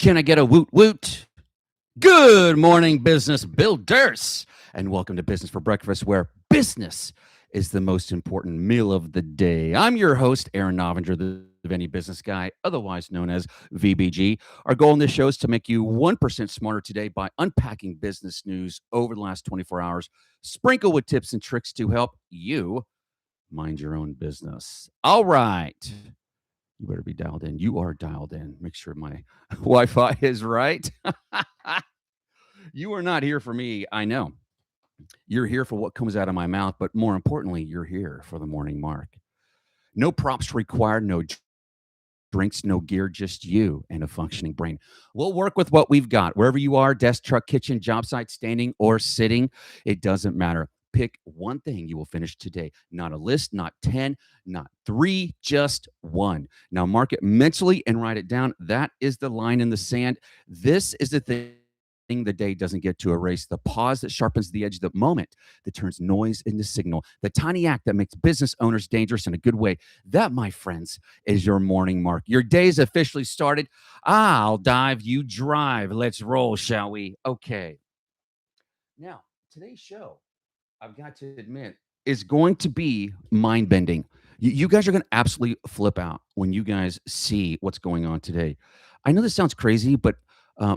Can I get a woot woot? Good morning, business builders, and welcome to Business for Breakfast, where business is the most important meal of the day. I'm your host, Aaron Novinger, the Venti Business Guy, otherwise known as VBG. Our goal in this show is to make you 1% smarter today by unpacking business news over the last 24 hours, sprinkle with tips and tricks to help you mind your own business. All right. You better be dialed in. You are dialed in. Make sure my Wi-Fi is right. You are not here for me, I know. You're here for what comes out of my mouth, but more importantly, you're here for the morning mark. No props required, no drinks, no gear, just you and a functioning brain. We'll work with what we've got. Wherever you are, desk, truck, kitchen, job site, standing or sitting, it doesn't matter. Pick one thing you will finish today. Not a list, not 10, not 3, just one. Now mark it mentally and write it down. That is the line in the sand. This is the thing the day doesn't get to erase. The pause that sharpens the edge of the moment, that turns noise into signal. The tiny act that makes business owners dangerous in a good way. That, my friends, is your morning mark. Your day's officially started. I'll dive, you drive. Let's roll, shall we? Okay. Now, today's show, I've got to admit, is going to be mind-bending. You guys are going to absolutely flip out when you guys see what's going on today. I know this sounds crazy, but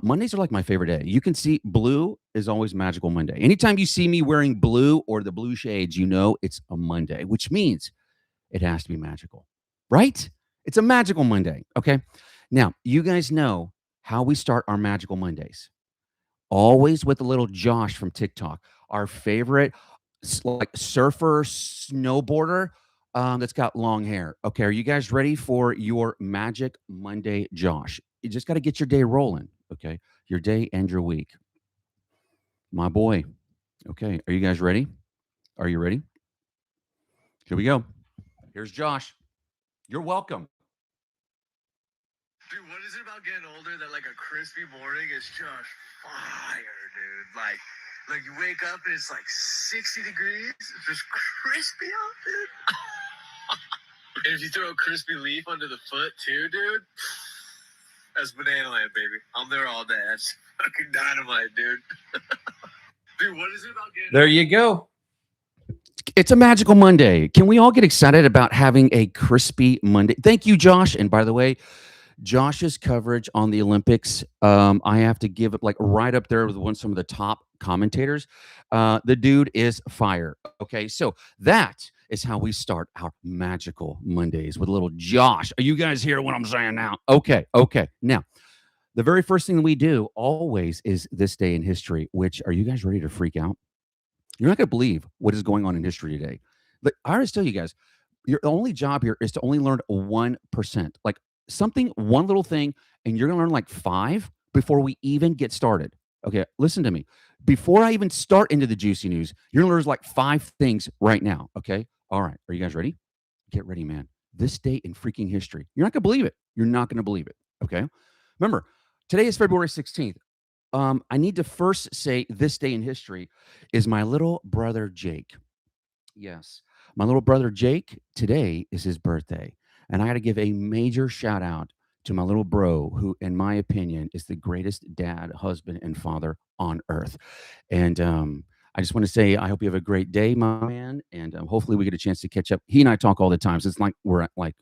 Mondays are like my favorite day. You can see blue is always Magical Monday. Anytime you see me wearing blue or the blue shades, you know it's a Monday, which means it has to be magical, right? It's a magical Monday, okay? Now, you guys know how we start our magical Mondays. Always with a little Josh from TikTok, our favorite like surfer, snowboarder that's got long hair. Okay, are you guys ready for your Magic Monday, Josh? You just got to get your day rolling, okay? Your day and your week. My boy. Okay, are you guys ready? Are you ready? Here we go. Here's Josh. You're welcome. Dude, what is it about getting older that like a crispy morning is just fire, dude? Like you wake up and it's like 60 degrees. It's just crispy out, dude. And if you throw a crispy leaf under the foot too, dude, that's banana land, baby. I'm there all day. That's fucking dynamite, dude. Dude, what is it about getting There you go. It's a magical Monday. Can we all get excited about having a crispy Monday? Thank you, Josh. And by the way, Josh's coverage on the Olympics, I have to give it like right up there with some of the top commentators. The dude is fire. Okay, so that is how we start our magical Mondays with a little Josh. Are you guys hearing what I'm saying now? Okay. Now, the very first thing that we do always is this day in history, which are you guys ready to freak out? You're not going to believe what is going on in history today. But I always tell you guys, your only job here is to only learn 1%. Like something, one little thing, and you're going to learn like 5 before we even get started. Okay, listen to me. Before I even start into the juicy news, you're going to learn like 5 things right now. Okay, all right. Are you guys ready? Get ready, man. This day in freaking history. You're not going to believe it. You're not going to believe it. Okay. Remember, today is February 16th. I need to first say this day in history is my little brother, Jake. Yes, my little brother, Jake, today is his birthday. And I got to give a major shout out to my little bro, who, in my opinion, is the greatest dad, husband, and father on earth. And I just want to say, I hope you have a great day, my man. And hopefully we get a chance to catch up. He and I talk all the time. So it's like we're like,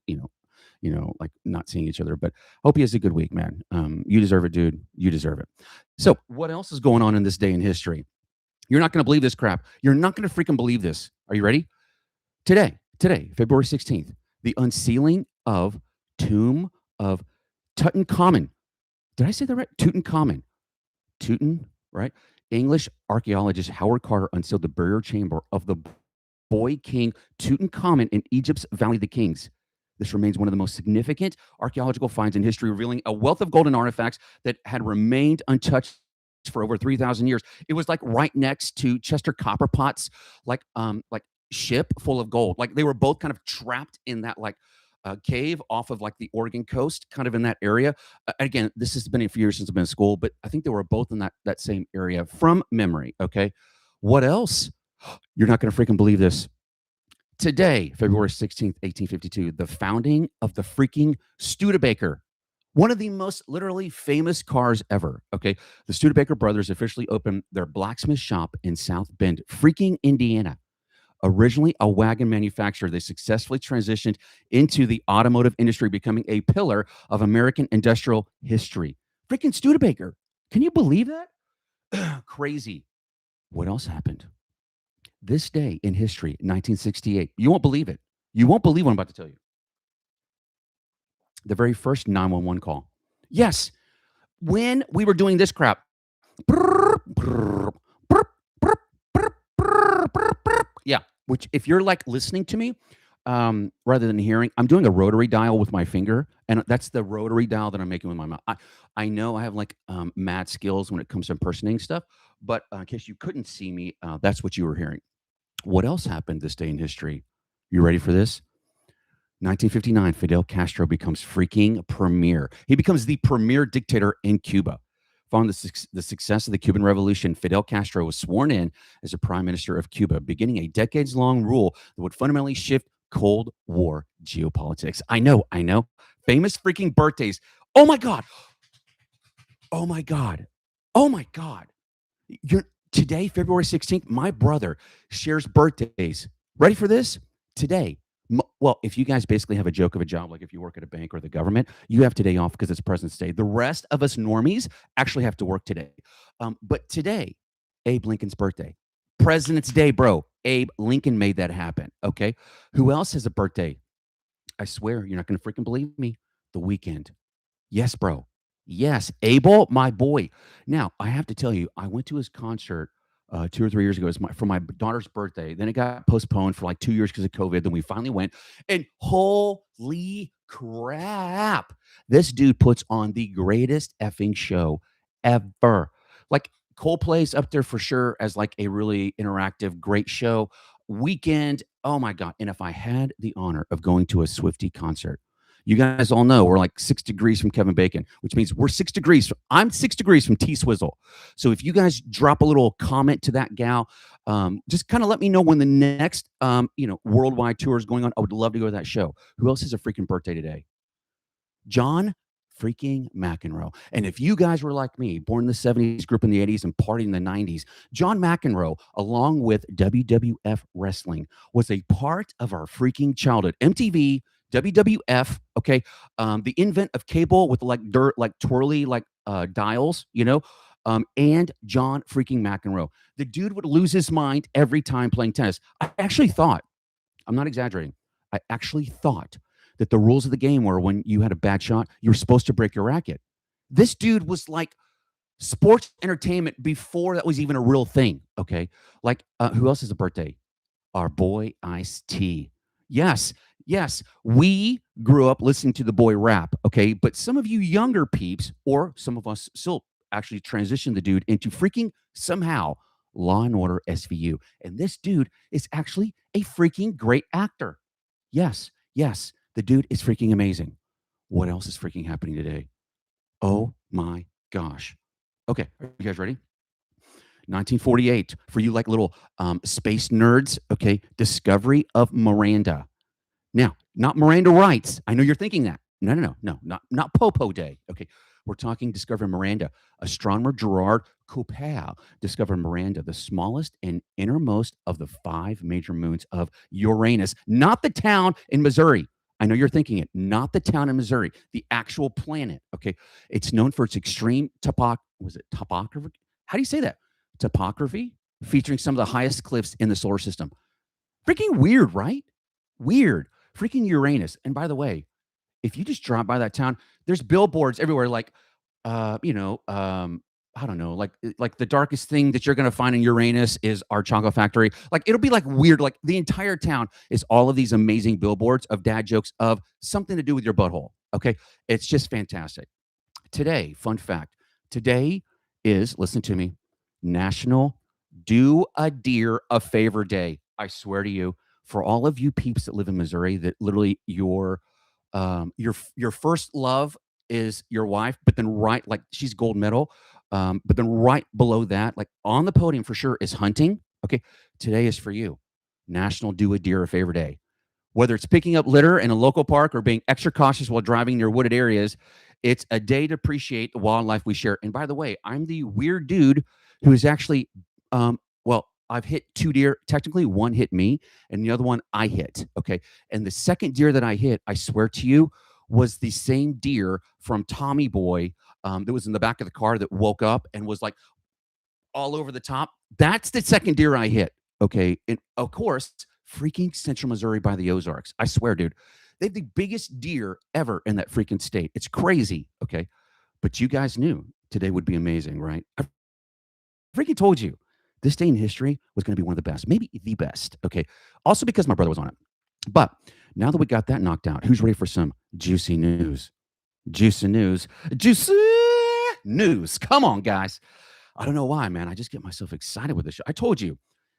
like not seeing each other, but hope he has a good week, man. You deserve it, dude. You deserve it. So what else is going on in this day in history? You're not going to believe this crap. You're not going to freaking believe this. Are you ready? Today, February 16th, the unsealing of tomb of Tutankhamun. Did I say that right? Tutankhamun. Right? English archaeologist Howard Carter unsealed the burial chamber of the boy king Tutankhamun in Egypt's Valley of the Kings. This remains one of the most significant archaeological finds in history, revealing a wealth of golden artifacts that had remained untouched for over 3,000 years. It was like right next to Chester Copperpot's like ship full of gold. Like they were both kind of trapped in that cave off of like the Oregon coast, kind of in that area. Again, this has been a few years since I've been in school, but I think they were both in that same area from memory. Okay, what else? You're not going to freaking believe this. Today, February 16th, 1852, the founding of the freaking Studebaker. One of the most literally famous cars ever. Okay. The Studebaker brothers officially opened their blacksmith shop in South Bend, freaking Indiana. Originally a wagon manufacturer, they successfully transitioned into the automotive industry, becoming a pillar of American industrial history. Freaking Studebaker. Can you believe that? Crazy. What else happened? This day in history, 1968. You won't believe it. You won't believe what I'm about to tell you. The very first 911 call. Yes, when we were doing this crap. Yeah, which if you're like listening to me, rather than hearing, I'm doing a rotary dial with my finger, and that's the rotary dial that I'm making with my mouth. I know I have like mad skills when it comes to impersonating stuff, but in case you couldn't see me, that's what you were hearing. What else happened this day in history? You ready for this? 1959, Fidel Castro becomes freaking premier. He becomes the premier dictator in Cuba. Following the success of the Cuban Revolution, Fidel Castro was sworn in as a prime minister of Cuba, beginning a decades-long rule that would fundamentally shift Cold War geopolitics. I know. Famous freaking birthdays. Oh my God. Oh my God. Oh my God. Today, February 16th, my brother shares birthdays. Ready for this? Today. Well, if you guys basically have a joke of a job, like if you work at a bank or the government, you have today off because it's President's Day. The rest of us normies actually have to work today. But today, Abe Lincoln's birthday. President's Day, bro. Abe Lincoln made that happen. Okay. Who else has a birthday? I swear, you're not going to freaking believe me. The Weeknd. Yes, bro. Yes, Abel, my boy. Now, I have to tell you, I went to his concert 2 or 3 years ago. It was for my daughter's birthday. Then it got postponed for like 2 years because of COVID. Then we finally went. And holy crap, this dude puts on the greatest effing show ever. Like Coldplay's up there for sure as like a really interactive, great show. Weekend, oh my God. And if I had the honor of going to a Swiftie concert, you guys all know we're like 6 degrees from Kevin Bacon, which means we're 6 degrees. I'm 6 degrees from T Swizzle. So if you guys drop a little comment to that gal, just kind of let me know when the next, worldwide tour is going on. I would love to go to that show. Who else has a freaking birthday today? John freaking McEnroe. And if you guys were like me, born in the 70s, grew up in the 80s, and partied in the 90s, John McEnroe, along with WWF Wrestling, was a part of our freaking childhood. MTV, WWF, okay, the invent of cable with like twirly dials, and John freaking McEnroe. The dude would lose his mind every time playing tennis. I actually thought, I'm not exaggerating, I actually thought that the rules of the game were when you had a bad shot, you were supposed to break your racket. This dude was like sports entertainment before that was even a real thing, okay? Like, who else has a birthday? Our boy Ice-T. Yes, we grew up listening to the boy rap, okay? But some of you younger peeps, or some of us still actually transitioned the dude into freaking somehow Law and Order SVU. And this dude is actually a freaking great actor. Yes, the dude is freaking amazing. What else is freaking happening today? Oh my gosh. Okay, are you guys ready? 1948, for you like little space nerds, okay, discovery of Miranda. Now, not Miranda rights. I know you're thinking that. No, not Popo Day. Okay, we're talking discovering Miranda. Astronomer Gerard Coupeau discovered Miranda, the smallest and innermost of the 5 major moons of Uranus, not the town in Missouri. I know you're thinking it, not the town in Missouri, the actual planet. Okay, it's known for its extreme topography? How do you say that? Topography, featuring some of the highest cliffs in the solar system. Freaking weird, right? Weird. Freaking Uranus. And by the way, if you just drive by that town, there's billboards everywhere like, I don't know, like the darkest thing that you're going to find in Uranus is our chocolate factory. Like it'll be like weird. Like the entire town is all of these amazing billboards of dad jokes of something to do with your butthole. Okay. It's just fantastic. Today, fun fact, today is, listen to me, National Do a Deer a Favor Day. I swear to you, for all of you peeps that live in Missouri, that literally your first love is your wife, but then right, like she's gold medal, but then right below that, like on the podium for sure, is hunting. Okay, today is for you, National Do a Deer a Favor Day. Whether it's picking up litter in a local park or being extra cautious while driving near wooded areas, It's a day to appreciate the wildlife we share. And by the way, I'm the weird dude who is actually, well, I've hit 2 deer. Technically, one hit me, and the other one I hit. Okay, and the second deer that I hit, I swear to you, was the same deer from Tommy Boy that was in the back of the car that woke up and was like all over the top. That's the second deer I hit. Okay, and of course, freaking Central Missouri by the Ozarks. I swear, dude, they have the biggest deer ever in that freaking state. It's crazy. Okay, but you guys knew today would be amazing, right? I freaking told you this day in history was going to be one of the best, maybe the best. Okay, also because my brother was on it. But now that we got that knocked out, who's ready for some juicy news? Juicy news. Juicy news. Come on, guys. I don't know why, man. I just get myself excited with this show. I told you,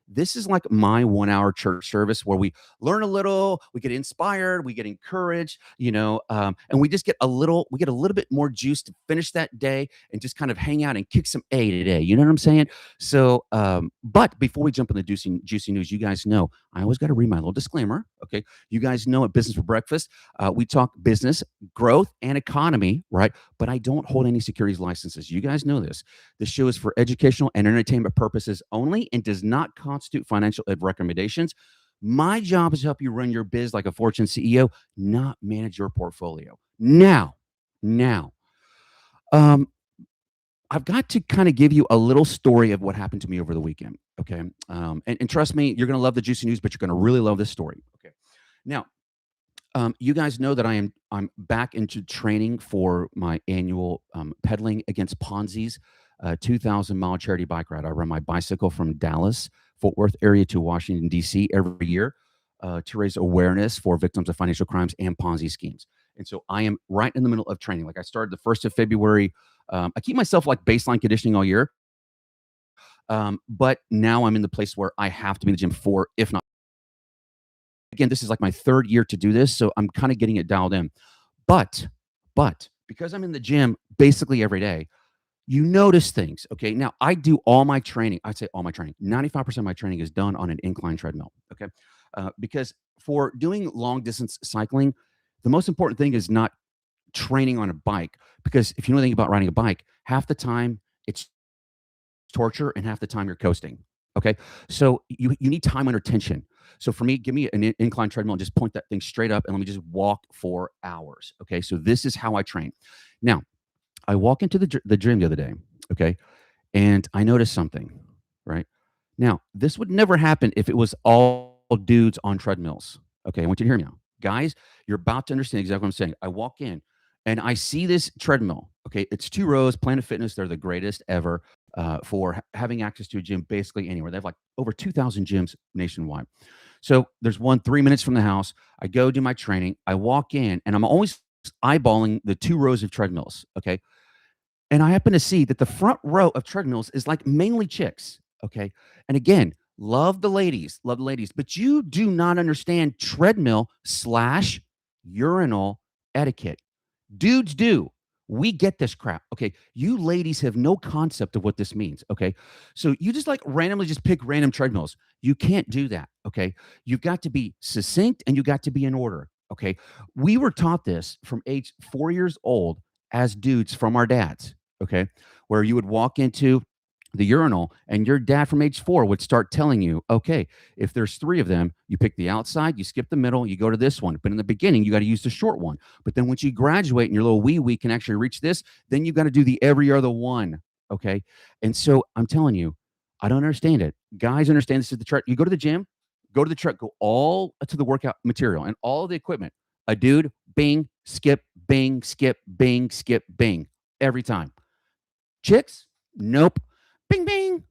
this is like my 1 hour church service where we learn a little, we get inspired, we get encouraged, and we just get a little bit more juice to finish that day and just kind of hang out and kick some A today. You know what I'm saying? So, but before we jump in the juicy news, you guys know I always got to read my little disclaimer. Okay, you guys know at Business for Breakfast, we talk business, growth, and economy, right? But I don't hold any securities licenses. You guys know this. This show is for educational and entertainment purposes only and does not constitute financial recommendations. My job is to help you run your biz like a Fortune CEO, not manage your portfolio. Now, I've got to kind of give you a little story of what happened to me over the weekend. Okay. And trust me, you're going to love the juicy news, but you're going to really love this story. Okay. Now, you guys know that I'm back into training for my annual pedaling against Ponzis 2,000-mile charity bike ride. I run my bicycle from Dallas, Fort Worth area to Washington, D.C. every year to raise awareness for victims of financial crimes and Ponzi schemes. And so I am right in the middle of training. Like I started the 1st of February. I keep myself like baseline conditioning all year. But now I'm in the place where I have to be in the gym for, if not, again, this is like my 3rd year to do this. So I'm kind of getting it dialed in. But because I'm in the gym basically every day, you notice things. Okay. Now I do all my training. I'd say all my training, 95% of my training is done on an incline treadmill. Okay. Because for doing long distance cycling, the most important thing is not training on a bike, because if you know anything about riding a bike, half the time it's torture and half the time you're coasting. Okay. So you need time under tension. So for me, give me an incline treadmill and just point that thing straight up and let me just walk for hours. Okay. So this is how I train. Now, I walk into the gym the other day. Okay. And I noticed something, right? Now, this would never happen if it was all dudes on treadmills. Okay. I want you to hear me now. Guys, you're about to understand exactly what I'm saying. I walk in and I see this treadmill. Okay. It's 2 rows, Planet Fitness. They're the greatest ever for having access to a gym basically anywhere. They have like over 2,000 gyms nationwide. So there's one 3 minutes from the house. I go do my training. I walk in and I'm always eyeballing the 2 rows of treadmills. Okay. And I happen to see that the front row of treadmills is like mainly chicks. Okay. And again, love the ladies, but you do not understand treadmill / urinal etiquette. Dudes do. We get this crap. Okay. You ladies have no concept of what this means. Okay. So you just like randomly just pick random treadmills. You can't do that. Okay. You've got to be succinct and you got to be in order. Okay. We were taught this from age 4 years old as dudes from our dads. Okay. Where you would walk into the urinal and your dad from age 4 would start telling you, okay, if there's 3 of them, you pick the outside, you skip the middle, you go to this one. But in the beginning, you got to use the short one. But then once you graduate and your little wee can actually reach this, then you got to do the every other one. Okay. And so I'm telling you, I don't understand it. Guys understand this is the chart. You go to the gym, go to the truck, go all to the workout material and all the equipment. A dude, bing, skip, bing, skip, bing, skip, bing. Every time. Chicks, nope. Bing, bing,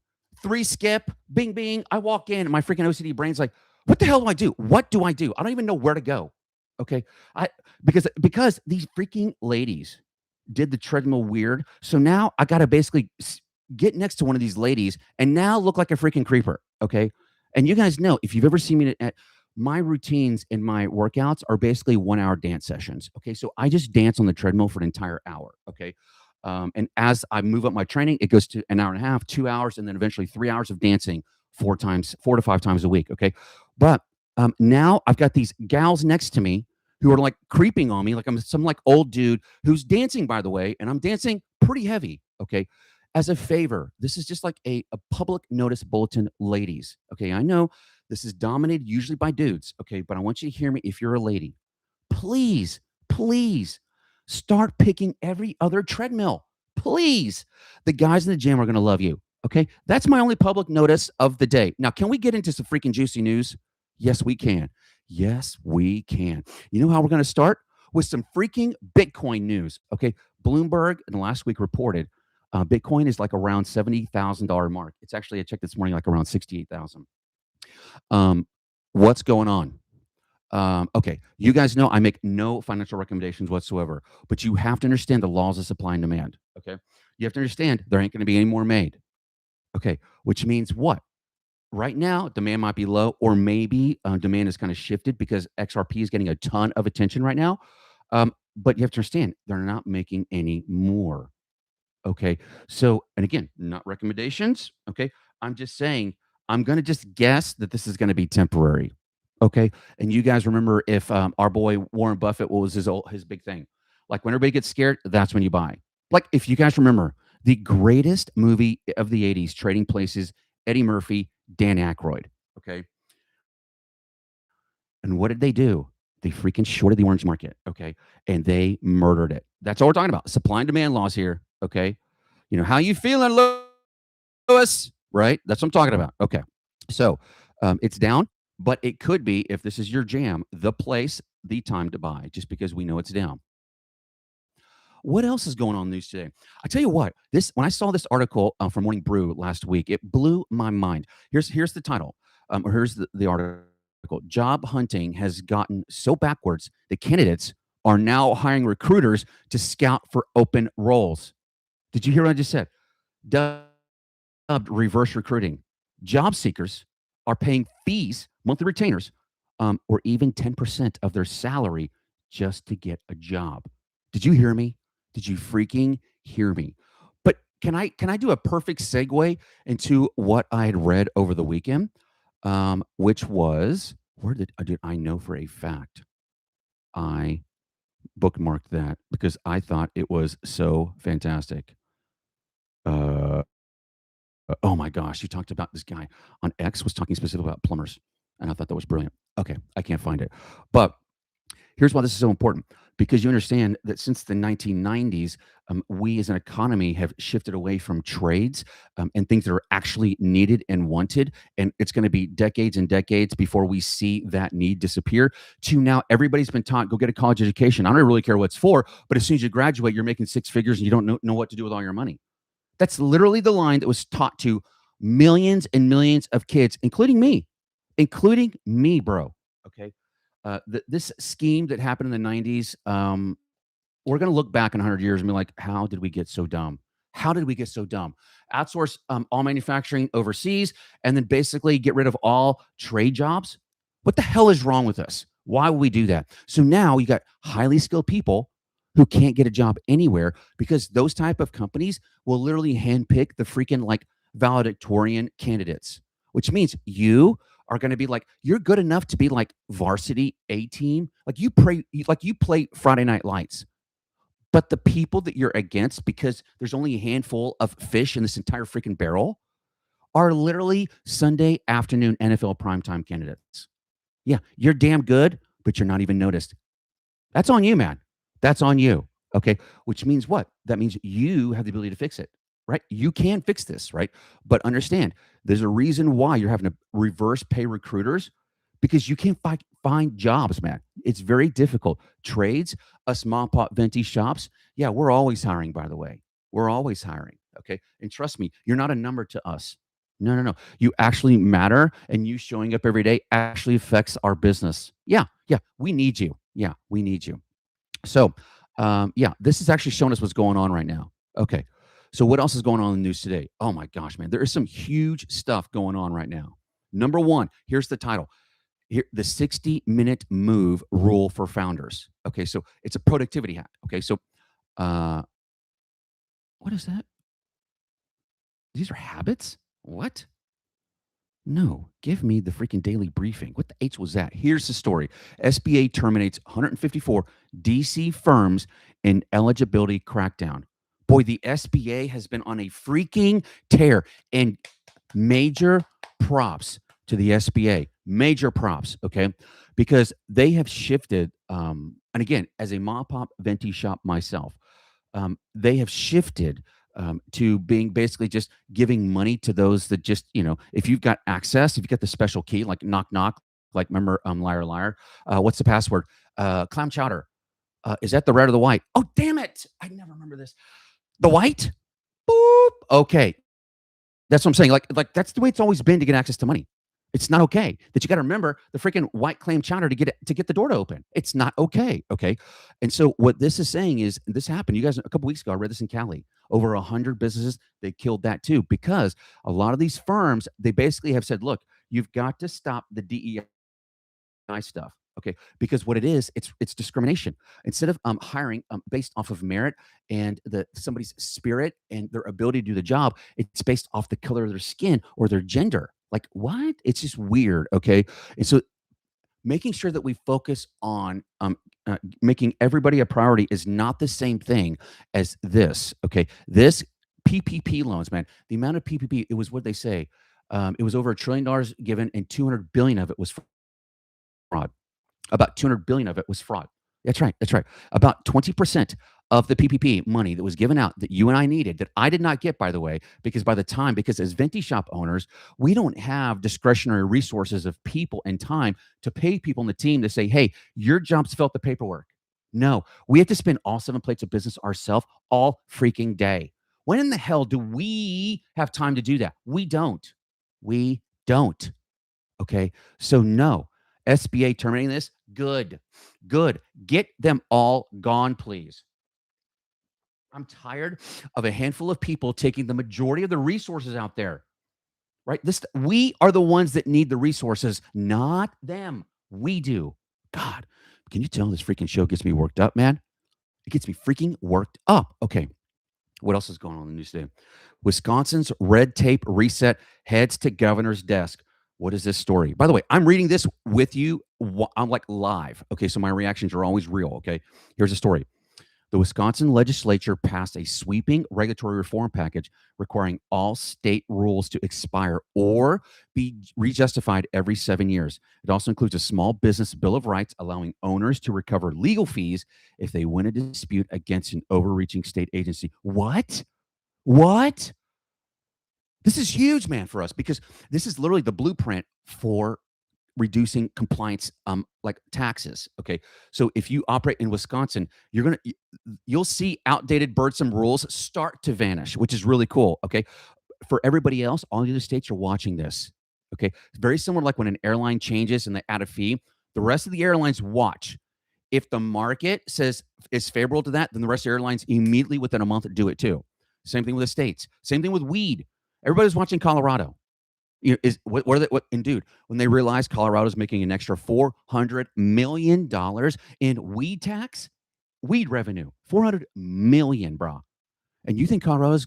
3 skip, bing, bing. I walk in and my freaking OCD brain's like, what the hell do I do? What do I do? I don't even know where to go. Okay. Because these freaking ladies did the treadmill weird. So now I got to basically get next to one of these ladies and now look like a freaking creeper. Okay. And you guys know, if you've ever seen me at my routines and my workouts are basically 1 hour dance sessions. Okay. So I just dance on the treadmill for an entire hour. Okay. And as I move up my training, it goes to an hour and a half, 2 hours, and then eventually 3 hours of dancing 4 to 5 times a week. Okay. But now I've got these gals next to me who are like creeping on me like I'm some like old dude who's dancing, by the way, and I'm dancing pretty heavy. Okay. As a favor, this is just like a public notice bulletin, ladies. Okay. I know this is dominated usually by dudes. Okay. But I want you to hear me if you're a lady. Please, please start picking every other treadmill. Please. The guys in the gym are going to love you. Okay. That's my only public notice of the day. Now, can we get into some freaking juicy news? Yes, we can. Yes, we can. You know how we're going to start? With some freaking Bitcoin news. Okay. Bloomberg in the last week reported Bitcoin is like around $70,000 mark. It's actually, I checked this morning, like around 68,000. What's going on? Okay, you guys know I make no financial recommendations whatsoever, but you have to understand the laws of supply and demand. Okay, you have to understand there ain't going to be any more made. Okay, which means what? Right now, demand might be low, or maybe demand is kind of shifted because XRP is getting a ton of attention right now. But you have to understand they're not making any more. Okay. So, and again, not recommendations. Okay. I'm just saying, I'm going to just guess that this is going to be temporary. Okay. And you guys remember if our boy Warren Buffett, what was his big thing? Like when everybody gets scared, that's when you buy. Like if you guys remember the greatest movie of the 80s, Trading Places, Eddie Murphy, Dan Aykroyd. Okay. And what did they do? They freaking shorted the orange market. Okay. And they murdered it. That's all we're talking about. Supply and demand laws here. Okay. You know, how you feeling, Lewis? Right? That's what I'm talking about. Okay. So it's down, but it could be, if this is your jam, the place, the time to buy, just because we know it's down. What else is going on in the news today? I tell you what, this when I saw this article from Morning Brew last week, it blew my mind. Here's the title, or here's the article. Job hunting has gotten so backwards that candidates are now hiring recruiters to scout for open roles. Did you hear what I just said? Dubbed reverse recruiting. Job seekers are paying fees, monthly retainers, or even 10% of their salary just to get a job. Did you hear me? Did you freaking hear me? But can I do a perfect segue into what I had read over the weekend, which was I know for a fact I bookmarked that because I thought it was so fantastic. Uh, oh my gosh, you talked about this guy on X was talking specifically about plumbers, and I thought that was brilliant. Okay, I can't find it, but here's why this is so important, because you understand that since the 1990s, we as an economy have shifted away from trades and things that are actually needed and wanted. And it's going to be decades and decades before we see that need disappear, to now everybody's been taught, go get a college education. I don't really care what it's for, but as soon as you graduate, you're making six figures and you don't know what to do with all your money. That's literally the line that was taught to millions and millions of kids, including me, bro. Okay. This scheme that happened in the 90s, we're going to look back in 100 years and be like, how did we get so dumb? How did we get so dumb? Outsource all manufacturing overseas and then basically get rid of all trade jobs? What the hell is wrong with us? Why would we do that? So now you got highly skilled people who can't get a job anywhere because those type of companies will literally handpick the freaking like valedictorian candidates, which means you are going to be like, you're good enough to be like varsity A team. Like you play Friday Night Lights. But the people that you're against, because there's only a handful of fish in this entire freaking barrel, are literally Sunday afternoon NFL primetime candidates. Yeah, you're damn good, but you're not even noticed. That's on you, man. That's on you. Okay. Which means what? That means you have the ability to fix it, right? You can fix this, right? But understand, there's a reason why you're having to reverse pay recruiters, because you can't find jobs, man. It's very difficult. Trades, us mom pop venti shops. Yeah, we're always hiring, by the way. We're always hiring. Okay. And trust me, you're not a number to us. No, no, no. You actually matter, and you showing up every day actually affects our business. Yeah, yeah. We need you. Yeah, we need you. So, yeah, this is actually showing us what's going on right now. Okay. So, what else is going on in the news today? Oh my gosh, man. There is some huge stuff going on right now. Number one, here's the title. Here, the 60-minute move rule for founders. Okay. So, it's a productivity hack. Okay. So, uh, what is that? These are habits? What? No, give me the freaking daily briefing. What the H was that? Here's the story. SBA terminates 154 DC firms in eligibility crackdown. Boy, the SBA has been on a freaking tear. And major props to the SBA. Major props, okay? Because they have shifted. And again, as a mom pop venti shop myself, they have shifted to being basically just giving money to those that just, if you've got access, if you've got the special key, like knock knock, like remember liar liar, what's the password? Clam chowder. Is that the red or the white? Oh, damn it! I never remember this. The white. Boop. Okay, that's what I'm saying. Like that's the way it's always been to get access to money. It's not okay. That you got to remember the freaking white clam chowder to get the door to open. It's not okay. Okay. And so what this is saying is this happened. You guys, a couple weeks ago, I read this in Cali. Over 100 businesses, they killed that too, because a lot of these firms, they basically have said, look, you've got to stop the DEI stuff. Okay, because what it is, it's discrimination. Instead of hiring based off of merit and somebody's spirit and their ability to do the job, it's based off the color of their skin or their gender. Like what? It's just weird. Okay, and so making sure that we focus on making everybody a priority is not the same thing as this. Okay, this PPP loans, man. The amount of PPP, it was what they say. It was over $1 trillion given, and 200 billion of it was fraud. About 200 billion of it was fraud. That's right. That's right. About 20% of the PPP money that was given out that you and I needed, that I did not get, by the way, because as venti shop owners, we don't have discretionary resources of people and time to pay people in the team to say, hey, your job's fill out the paperwork. No, we have to spend all 7 plates of business ourselves all freaking day. When in the hell do we have time to do that? We don't. We don't. Okay. So, no, SBA terminating this. Good. Good. Get them all gone, please. I'm tired of a handful of people taking the majority of the resources out there, right? We are the ones that need the resources, not them. We do. God, can you tell this freaking show gets me worked up, man? It gets me freaking worked up. Okay. What else is going on in the news today? Wisconsin's red tape reset heads to governor's desk. What is this story? By the way, I'm reading this with you. I'm like live. Okay, so my reactions are always real. Okay, here's the story. The Wisconsin legislature passed a sweeping regulatory reform package requiring all state rules to expire or be rejustified every 7 years. It also includes a small business bill of rights allowing owners to recover legal fees if they win a dispute against an overreaching state agency. What? What? This is huge, man, for us, because this is literally the blueprint for reducing compliance like taxes. Okay, so if you operate in Wisconsin, you'll see outdated burdensome rules start to vanish, which is really cool. Okay, for everybody else, all the other states are watching this. Okay, very similar, like when an airline changes and they add a fee, the rest of the airlines watch. If the market says is favorable to that, then the rest of the airlines immediately within a month do it too. Same thing with the states. Same thing with weed. Everybody's watching Colorado. Is what are they? What and dude, when they realize Colorado's making an extra $400 million in weed tax, weed revenue, 400 million, bro. And you think Colorado's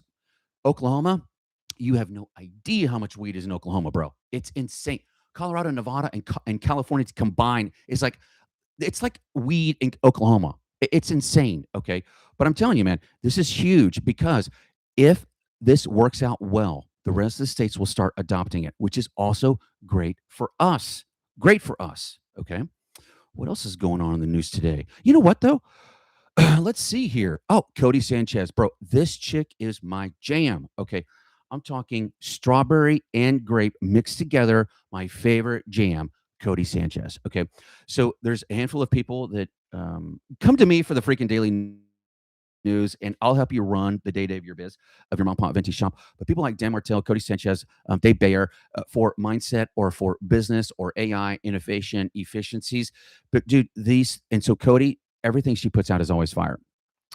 Oklahoma? You have no idea how much weed is in Oklahoma, bro. It's insane. Colorado, Nevada, and California combined is like it's like weed in Oklahoma. It's insane. Okay. But I'm telling you, man, this is huge because if this works out well, the rest of the states will start adopting it, which is also great for us. Great for us. Okay. What else is going on in the news today? You know what, though? Let's see here. Oh, Cody Sanchez, bro. This chick is my jam. Okay. I'm talking strawberry and grape mixed together. My favorite jam. Cody Sanchez. Okay. So there's a handful of people that come to me for the freaking daily news, and I'll help you run the day of your of your mom pop venti shop. But people like Dan Martell, Cody Sanchez, Dave Bayer, for mindset or for business or AI innovation efficiencies. But dude, so Cody, everything she puts out is always fire.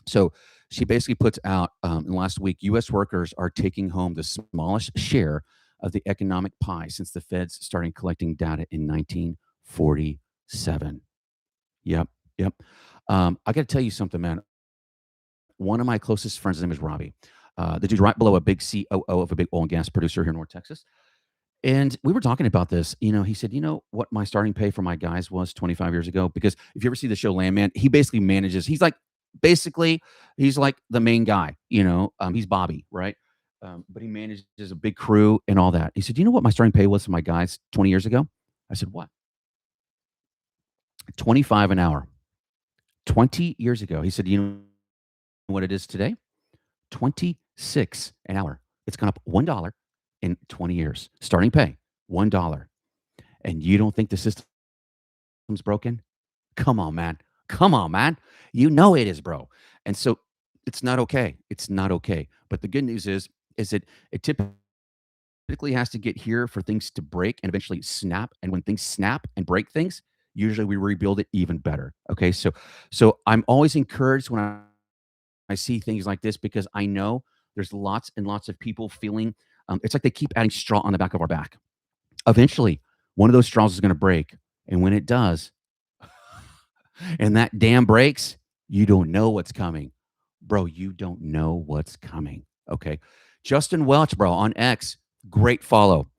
So she basically puts out last week, U.S. workers are taking home the smallest share of the economic pie since the Feds started collecting data in 1947. Yep, yep. I got to tell you something, man. One of my closest friends, his name is Robbie. The dude's right below a big COO of a big oil and gas producer here in North Texas. And we were talking about this. He said, you know what my starting pay for my guys was 25 years ago? Because if you ever see the show Landman, he basically manages, basically, he's like the main guy, he's Bobby, right? But he manages a big crew and all that. He said, you know what my starting pay was for my guys 20 years ago? I said, what? 25 an hour. 20 years ago. He said, you know what it is today? 26 an hour. It's gone up $1 in 20 years. Starting pay, $1. And you don't think the system's broken? Come on, man. Come on, man. You know it is, bro. And so it's not okay. It's not okay. But the good news is that it typically has to get here for things to break and eventually snap. And when things snap and break things, usually we rebuild it even better. Okay. So I'm always encouraged when I see things like this because I know there's lots and lots of people feeling it's like they keep adding straw on the back of our back. Eventually, one of those straws is going to break. And when it does, and that dam breaks, you don't know what's coming. Bro, you don't know what's coming. Okay. Justin Welch, bro, on X, great follow.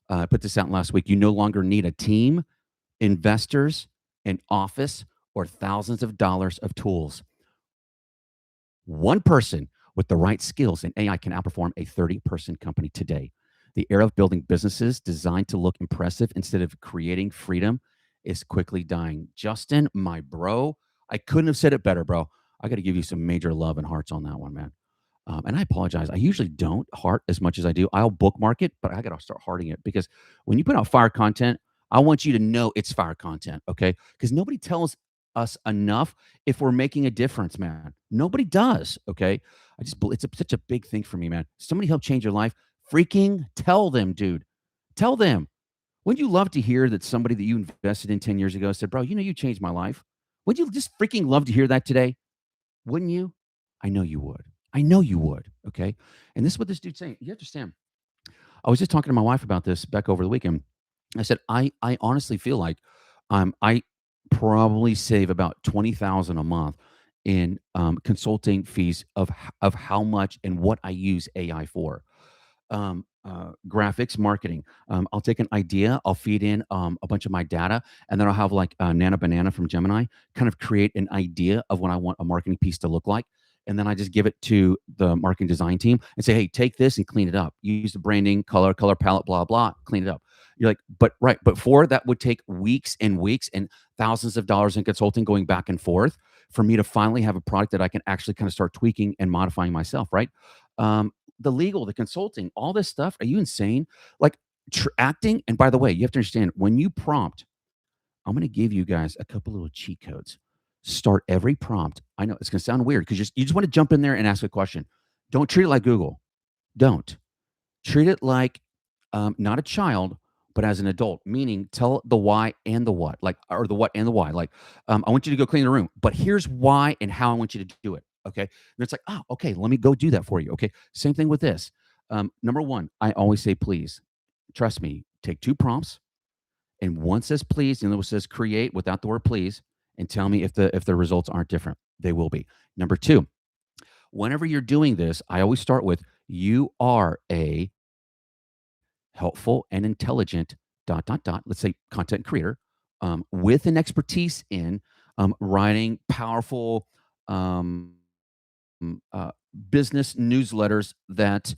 I put this out last week. You no longer need a team, investors, an office, or thousands of dollars of tools. One person with the right skills in AI can outperform a 30-person company today. The era of building businesses designed to look impressive instead of creating freedom is quickly dying. Justin, my bro, I couldn't have said it better, bro. I got to give you some major love and hearts on that one, man. And I apologize. I usually don't heart as much as I do. I'll bookmark it, but I got to start hearting it because when you put out fire content, I want you to know it's fire content, okay? Because nobody tells us enough if we're making a difference, man. Nobody does, okay? It's such a big thing for me, man. Somebody help change your life. Freaking tell them, dude. Tell them. Wouldn't you love to hear that somebody that you invested in 10 years ago said, bro, you changed my life? Would you just freaking love to hear that today? Wouldn't you? I know you would. I know you would. Okay. And this is what this dude's saying. You understand. I was just talking to my wife about this back over the weekend. I said, I honestly feel like I probably save about 20,000 a month in consulting fees of how much and what I use AI for. Graphics marketing. I'll take an idea, I'll feed in a bunch of my data, and then I'll have like Nana Banana from Gemini kind of create an idea of what I want a marketing piece to look like. And then I just give it to the marketing design team and say, hey, take this and clean it up. Use the branding, color palette, blah, blah, clean it up. You're like, but before that would take weeks and weeks and thousands of dollars in consulting going back and forth for me to finally have a product that I can actually kind of start tweaking and modifying myself, right? The legal, the consulting, all this stuff. Are you insane? Like acting. And by the way, you have to understand when you prompt, I'm going to give you guys a couple little cheat codes. Start every prompt. I know it's going to sound weird because you just want to jump in there and ask a question. Don't treat it like Google. Don't treat it like not a child, but as an adult, meaning tell the why and the what, like, or the what and the why. Like, I want you to go clean the room, but here's why and how I want you to do it. Okay. And it's like, oh, okay, let me go do that for you. Okay. Same thing with this. Number one, I always say, please, trust me, take two prompts. And one says please, and the other one says create without the word please, and tell me if the results aren't different. They will be. Number two, whenever you're doing this, I always start with you are a helpful and intelligent ... Let's say content creator with an expertise in writing powerful business newsletters that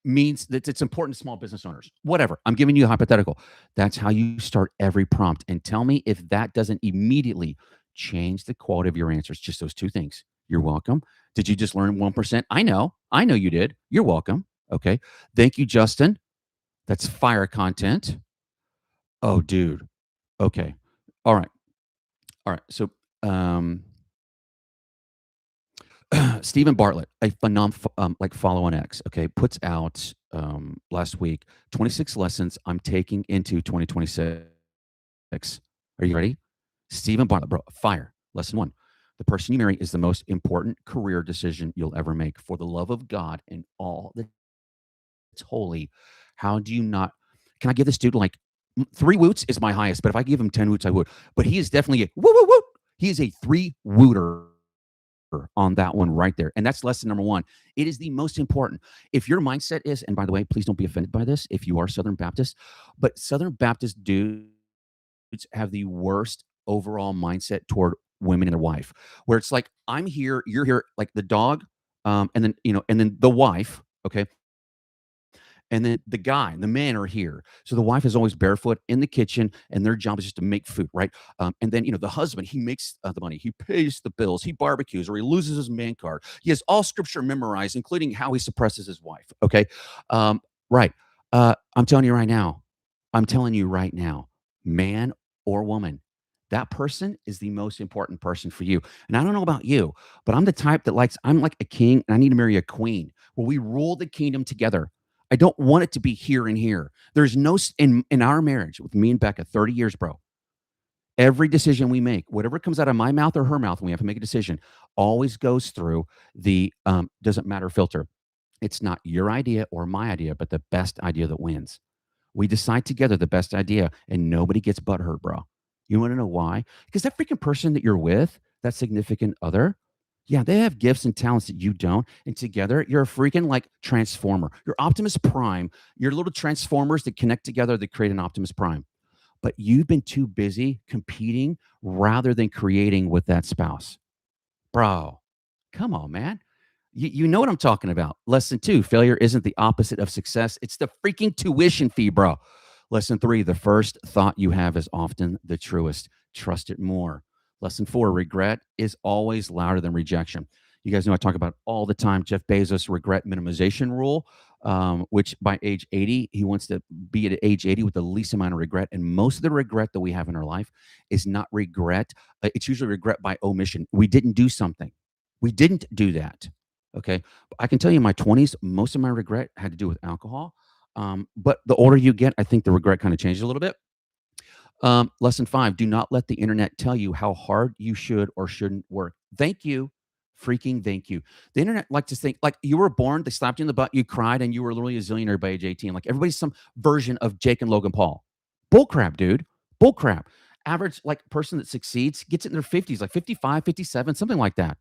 means that it's important to small business owners. Whatever. I'm giving you a hypothetical. That's how you start every prompt. And tell me if that doesn't immediately change the quality of your answers. Just those two things. You're welcome. Did you just learn 1%? I know you did. You're welcome. Okay. Thank you, Justin. That's fire content. Oh, dude. Okay. All right. All right. So, Stephen Bartlett, a like follow on X, okay, puts out last week 26 lessons I'm taking into 2026. Are you ready? Stephen Bartlett, bro, fire. Lesson one: the person you marry is the most important career decision you'll ever make. For the love of God and all that's holy, how do you not? Can I give this dude like 3 woots is my highest, but if I give him 10 woots, I would. But he is definitely a woo woo woo. He is a 3 wooter. on that one right there. And that's lesson number one. It is the most important. If your mindset is, and by the way, please don't be offended by this if you are Southern Baptist, but Southern Baptist dudes have the worst overall mindset toward women and their wife, where it's like, I'm here, you're here, like the dog, and then, and then the wife, okay? And then the guy, the men are here. So the wife is always barefoot in the kitchen, and their job is just to make food, right? And then, the husband, he makes the money, he pays the bills, he barbecues, or he loses his man card. He has all scripture memorized, including how he suppresses his wife. Okay. Right. I'm telling you right now, man or woman, that person is the most important person for you. And I don't know about you, but I'm the type that I'm like a king and I need to marry a queen where we rule the kingdom together. I don't want it to be here and here. There's no, in our marriage with me and Becca, 30 years, bro, every decision we make, whatever comes out of my mouth or her mouth when we have to make a decision, always goes through the doesn't matter filter. It's not your idea or my idea, but the best idea that wins. We decide together the best idea and nobody gets butthurt, bro. You want to know why? Because that freaking person that you're with, that significant other, yeah, they have gifts and talents that you don't. And together, you're a freaking like transformer. You're Optimus Prime. You're little transformers that connect together that create an Optimus Prime. But you've been too busy competing rather than creating with that spouse. Bro, come on, man. You know what I'm talking about. Lesson 2, failure isn't the opposite of success. It's the freaking tuition fee, bro. Lesson 3, the first thought you have is often the truest. Trust it more. Lesson 4, regret is always louder than rejection. You guys know I talk about all the time Jeff Bezos' regret minimization rule, which by age 80, he wants to be at age 80 with the least amount of regret. And most of the regret that we have in our life is not regret. It's usually regret by omission. We didn't do something. We didn't do that. Okay. I can tell you in my 20s, most of my regret had to do with alcohol. But the older you get, I think the regret kind of changes a little bit. Lesson 5, do not let the internet tell you how hard you should or shouldn't work. Thank you. Freaking thank you. The internet likes to think like you were born, they slapped you in the butt, you cried, and you were literally a zillionaire by age 18. Like everybody's some version of Jake and Logan Paul. Bullcrap, dude. Bullcrap. Average like person that succeeds gets it in their 50s, like 55, 57, something like that.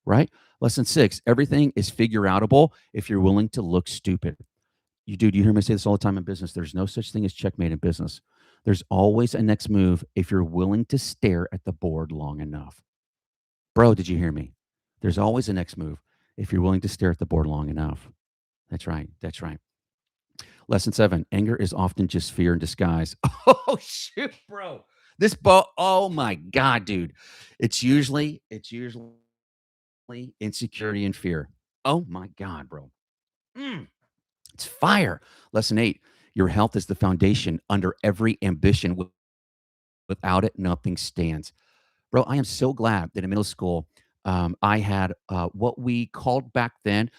Right? Lesson 6, everything is figure outable if you're willing to look stupid. You hear me say this all the time in business. There's no such thing as checkmate in business. There's always a next move if you're willing to stare at the board long enough. Bro, did you hear me? There's always a next move if you're willing to stare at the board long enough. That's right. That's right. Lesson 7, anger is often just fear in disguise. Oh, shoot, bro. Oh my God, dude. It's usually insecurity and fear. Oh my God, bro. It's fire. Lesson 8, your health is the foundation under every ambition. Without it, nothing stands. Bro, I am so glad that in middle school, I had what we called back then,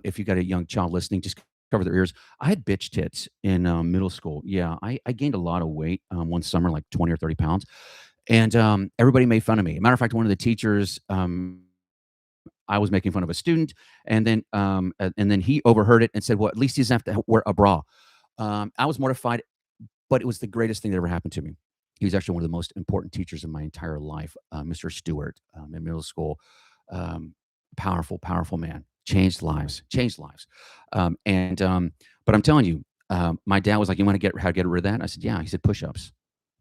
if you got a young child listening, just cover their ears. I had bitch tits in middle school. Yeah, I gained a lot of weight one summer, like 20 or 30 pounds. And everybody made fun of me. Matter of fact, one of the teachers, I was making fun of a student, and then he overheard it and said, well, at least he doesn't have to wear a bra. I was mortified, but it was the greatest thing that ever happened to me. He was actually one of the most important teachers in my entire life, Mr. Stewart, in middle school. Powerful, powerful man. Changed lives. But I'm telling you, my dad was like, "You want to how to get rid of that?" I said, "Yeah." He said, "Push-ups."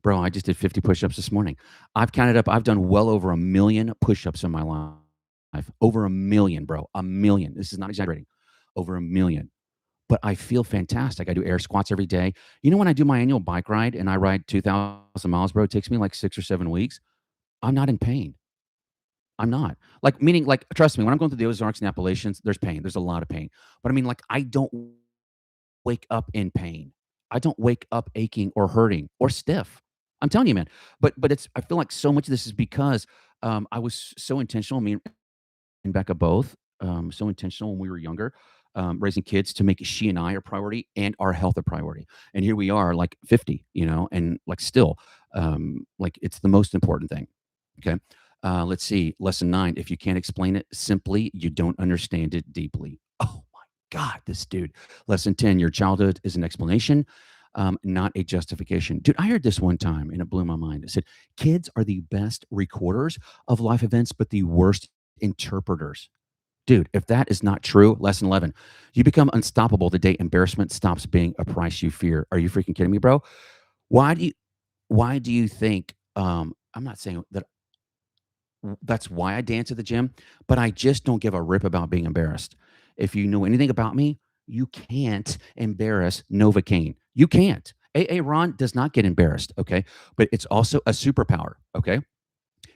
Bro, I just did 50 push-ups this morning. I've counted up. I've done well over 1 million push-ups in my life. Over 1 million, bro. 1 million. This is not exaggerating. Over 1 million. But I feel fantastic. I do air squats every day. You know, when I do my annual bike ride and I ride 2,000 miles, bro, it takes me like 6 or 7 weeks. I'm not in pain. I'm not. Like, meaning, like, trust me, when I'm going through the Ozarks and Appalachians, there's pain. There's a lot of pain. But I mean, like, I don't wake up in pain. I don't wake up aching or hurting or stiff. I'm telling you, man. But I feel like so much of this is because I was so intentional. I mean, and Becca both, so intentional when we were younger, raising kids to make she and I a priority and our health a priority. And here we are, like 50, and like still, like it's the most important thing. Okay. Let's see. Lesson 9. If you can't explain it simply, you don't understand it deeply. Oh my God, this dude. Lesson 10. Your childhood is an explanation, not a justification. Dude, I heard this one time and it blew my mind. It said, kids are the best recorders of life events, but the worst interpreters. Dude, if that is not true, lesson 11, you become unstoppable the day embarrassment stops being a price you fear. Are you freaking kidding me, bro? Why do you why do you think I'm not saying that that's why I dance at the gym, but I just don't give a rip about being embarrassed. If you know anything about me, you can't embarrass Novocaine. You can't. AA Ron does not get embarrassed, okay? But it's also a superpower, okay?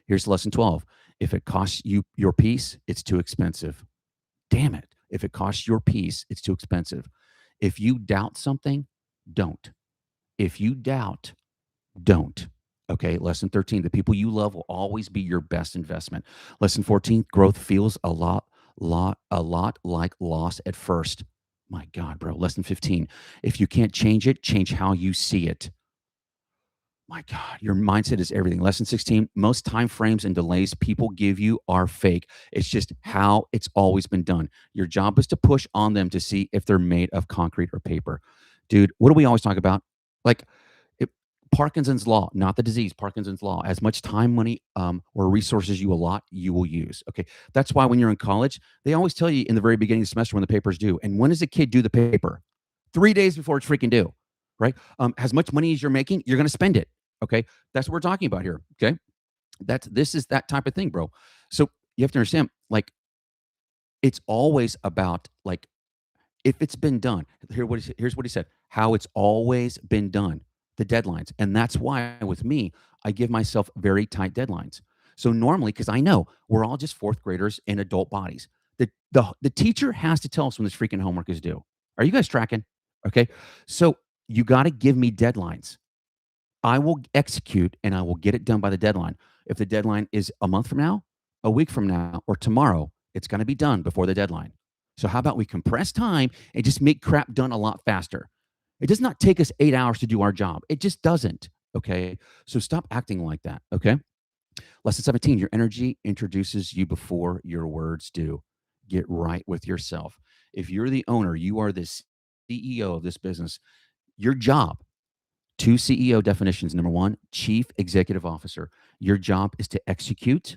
Here's lesson 12. If it costs you your peace, it's too expensive. Damn it. If it costs your peace, it's too expensive. If you doubt something, don't. If you doubt, don't. Okay. Lesson 13, the people you love will always be your best investment. Lesson 14, growth feels a lot like loss at first. My God, bro. Lesson 15, if you can't change it, change how you see it. My God, your mindset is everything. Lesson 16, most time frames and delays people give you are fake. It's just how it's always been done. Your job is to push on them to see if they're made of concrete or paper. Dude, what do we always talk about? Like it, Parkinson's law, not the disease, Parkinson's law. As much time, money, or resources you allot, you will use. Okay. That's why when you're in college, they always tell you in the very beginning of the semester when the paper's due. And when does a kid do the paper? 3 days before it's freaking due, right? As much money as you're making, you're going to spend it. Okay. That's what we're talking about here. Okay. This is that type of thing, bro. So you have to understand, like, it's always about like if it's been done. Here's what he said. How it's always been done. The deadlines, and that's why with me, I give myself very tight deadlines. So normally, because I know we're all just fourth graders in adult bodies, the teacher has to tell us when this freaking homework is due. Are you guys tracking? Okay. So you got to give me deadlines. I will execute and I will get it done by the deadline. If the deadline is a month from now, a week from now, or tomorrow, it's going to be done before the deadline. So, how about we compress time and just make crap done a lot faster? It does not take us 8 hours to do our job. It just doesn't. Okay. So, stop acting like that. Okay. Lesson 17, your energy introduces you before your words do. Get right with yourself. If you're the owner, you are the CEO of this business, your job. Two CEO definitions. Number one, chief executive officer. Your job is to execute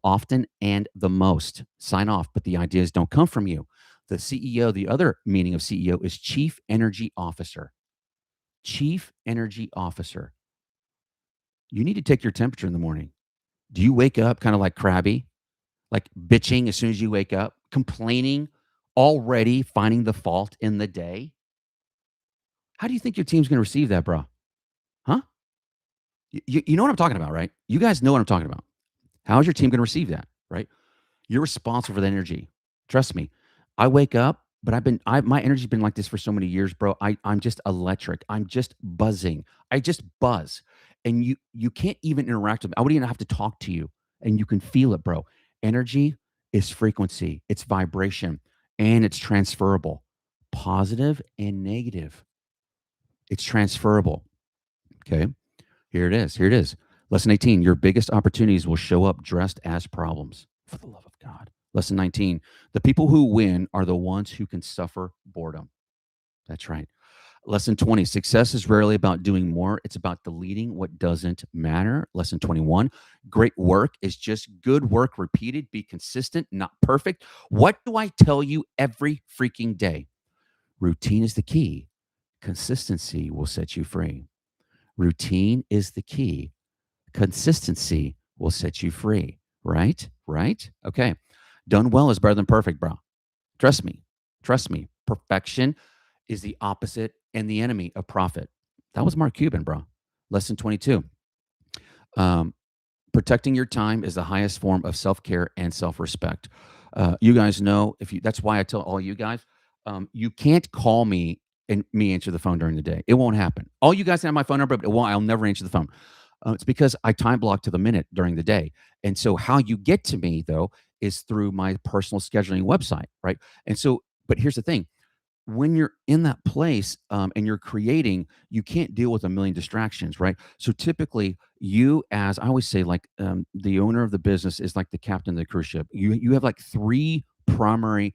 often and the most. Sign off, but the ideas don't come from you. The CEO, the other meaning of CEO is chief energy officer. Chief energy officer. You need to take your temperature in the morning. Do you wake up kind of like crabby, like bitching as soon as you wake up, complaining, already finding the fault in the day? How do you think your team's going to receive that, bro? Huh? You know what I'm talking about, right? You guys know what I'm talking about. How is your team going to receive that, right? You're responsible for that energy. Trust me. I wake up, but my energy's been like this for so many years, bro. I'm just electric. I'm just buzzing. I just buzz. And you can't even interact with me. I wouldn't even have to talk to you. And you can feel it, bro. Energy is frequency, it's vibration, and it's transferable. Positive and negative. It's transferable. Okay. Here it is. Here it is. Lesson 18, your biggest opportunities will show up dressed as problems. For the love of God. Lesson 19, the people who win are the ones who can suffer boredom. That's right. Lesson 20, success is rarely about doing more. It's about deleting what doesn't matter. Lesson 21, great work is just good work repeated. Be consistent, not perfect. What do I tell you every freaking day? Routine is the key. Consistency will set you free. Routine is the key. Consistency will set you free. Right? Right? Okay. Done well is better than perfect, bro. Trust me. Trust me. Perfection is the opposite and the enemy of profit. That was Mark Cuban, bro. Lesson 22. Um, Protecting your time is the highest form of self-care and self-respect. You guys know that's why I tell all you guys, you can't call me and me answer the phone during the day. It won't happen. All you guys have my phone number, but I'll never answer the phone. It's because I time block to the minute during the day. And so how you get to me though is through my personal scheduling website, right? And so, but here's the thing: when you're in that place and you're creating, you can't deal with a million distractions, right? So typically, you, as I always say, like the owner of the business is like the captain of the cruise ship. You have like three primary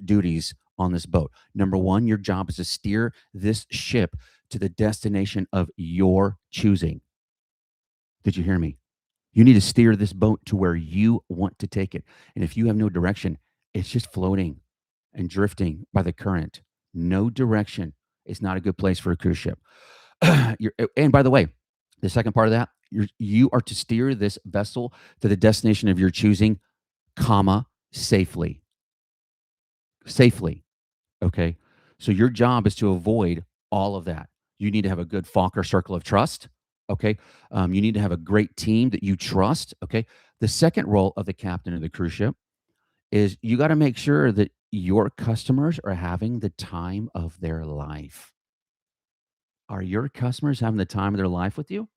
duties on this boat. Number one, your job is to steer this ship to the destination of your choosing. Did you hear me? You need to steer this boat to where you want to take it. And if you have no direction, it's just floating and drifting by the current. No direction is not a good place for a cruise ship. And by the way, the second part of that, you are to steer this vessel to the destination of your choosing, comma, safely. Safely. Okay. So your job is to avoid all of that. You need to have a good Fokker circle of trust. Okay. You need to have a great team that you trust. Okay. The second role of the captain of the cruise ship is you got to make sure that your customers are having the time of their life. Are your customers having the time of their life with you?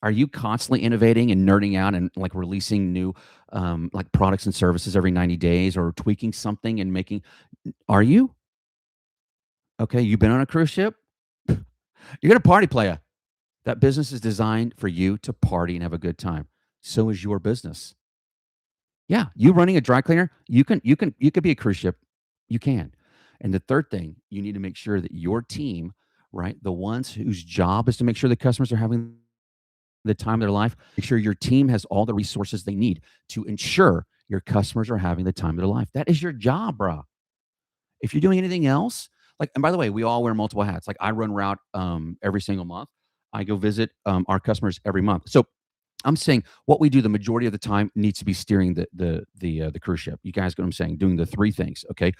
Are you constantly innovating and nerding out and like releasing new like products and services every 90 days or tweaking something and making are you? Okay, you've been on a cruise ship? You're gonna party player. That business is designed for you to party and have a good time. So is your business. Yeah, you running a dry cleaner, you could be a cruise ship. You can. And the third thing, you need to make sure that your team, right, the ones whose job is to make sure the customers are having the time of their life, make sure your team has all the resources they need to ensure your customers are having the time of their life. That is your job, bro. If you're doing anything else, like, and by the way, we all wear multiple hats. Like I run route every single month. I go visit our customers every month. So I'm saying what we do the majority of the time needs to be steering the cruise ship. You guys get what I'm saying? Doing the three things. Okay.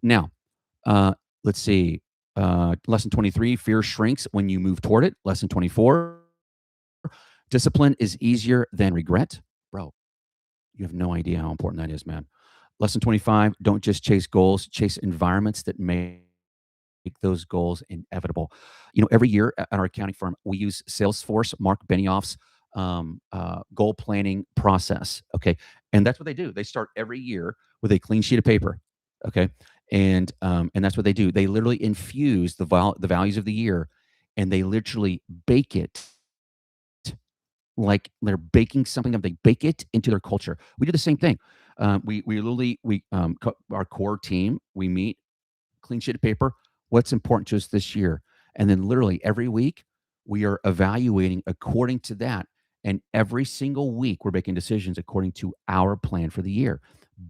Now, let's see. Lesson 23: fear shrinks when you move toward it. Lesson 24: discipline is easier than regret, bro. You have no idea how important that is, man. Lesson 25: don't just chase goals, chase environments that make those goals inevitable. You know, every year at our accounting firm, we use Salesforce, Mark Benioff's goal planning process. Okay. And that's what they do. They start every year with a clean sheet of paper. Okay. And that's what they do. They literally infuse the values of the year and they literally bake it like they're baking something up. They bake it into their culture. We do the same thing. We literally, our core team, we meet, clean sheet of paper, what's important to us this year. And then literally every week, we are evaluating according to that. And every single week, we're making decisions according to our plan for the year.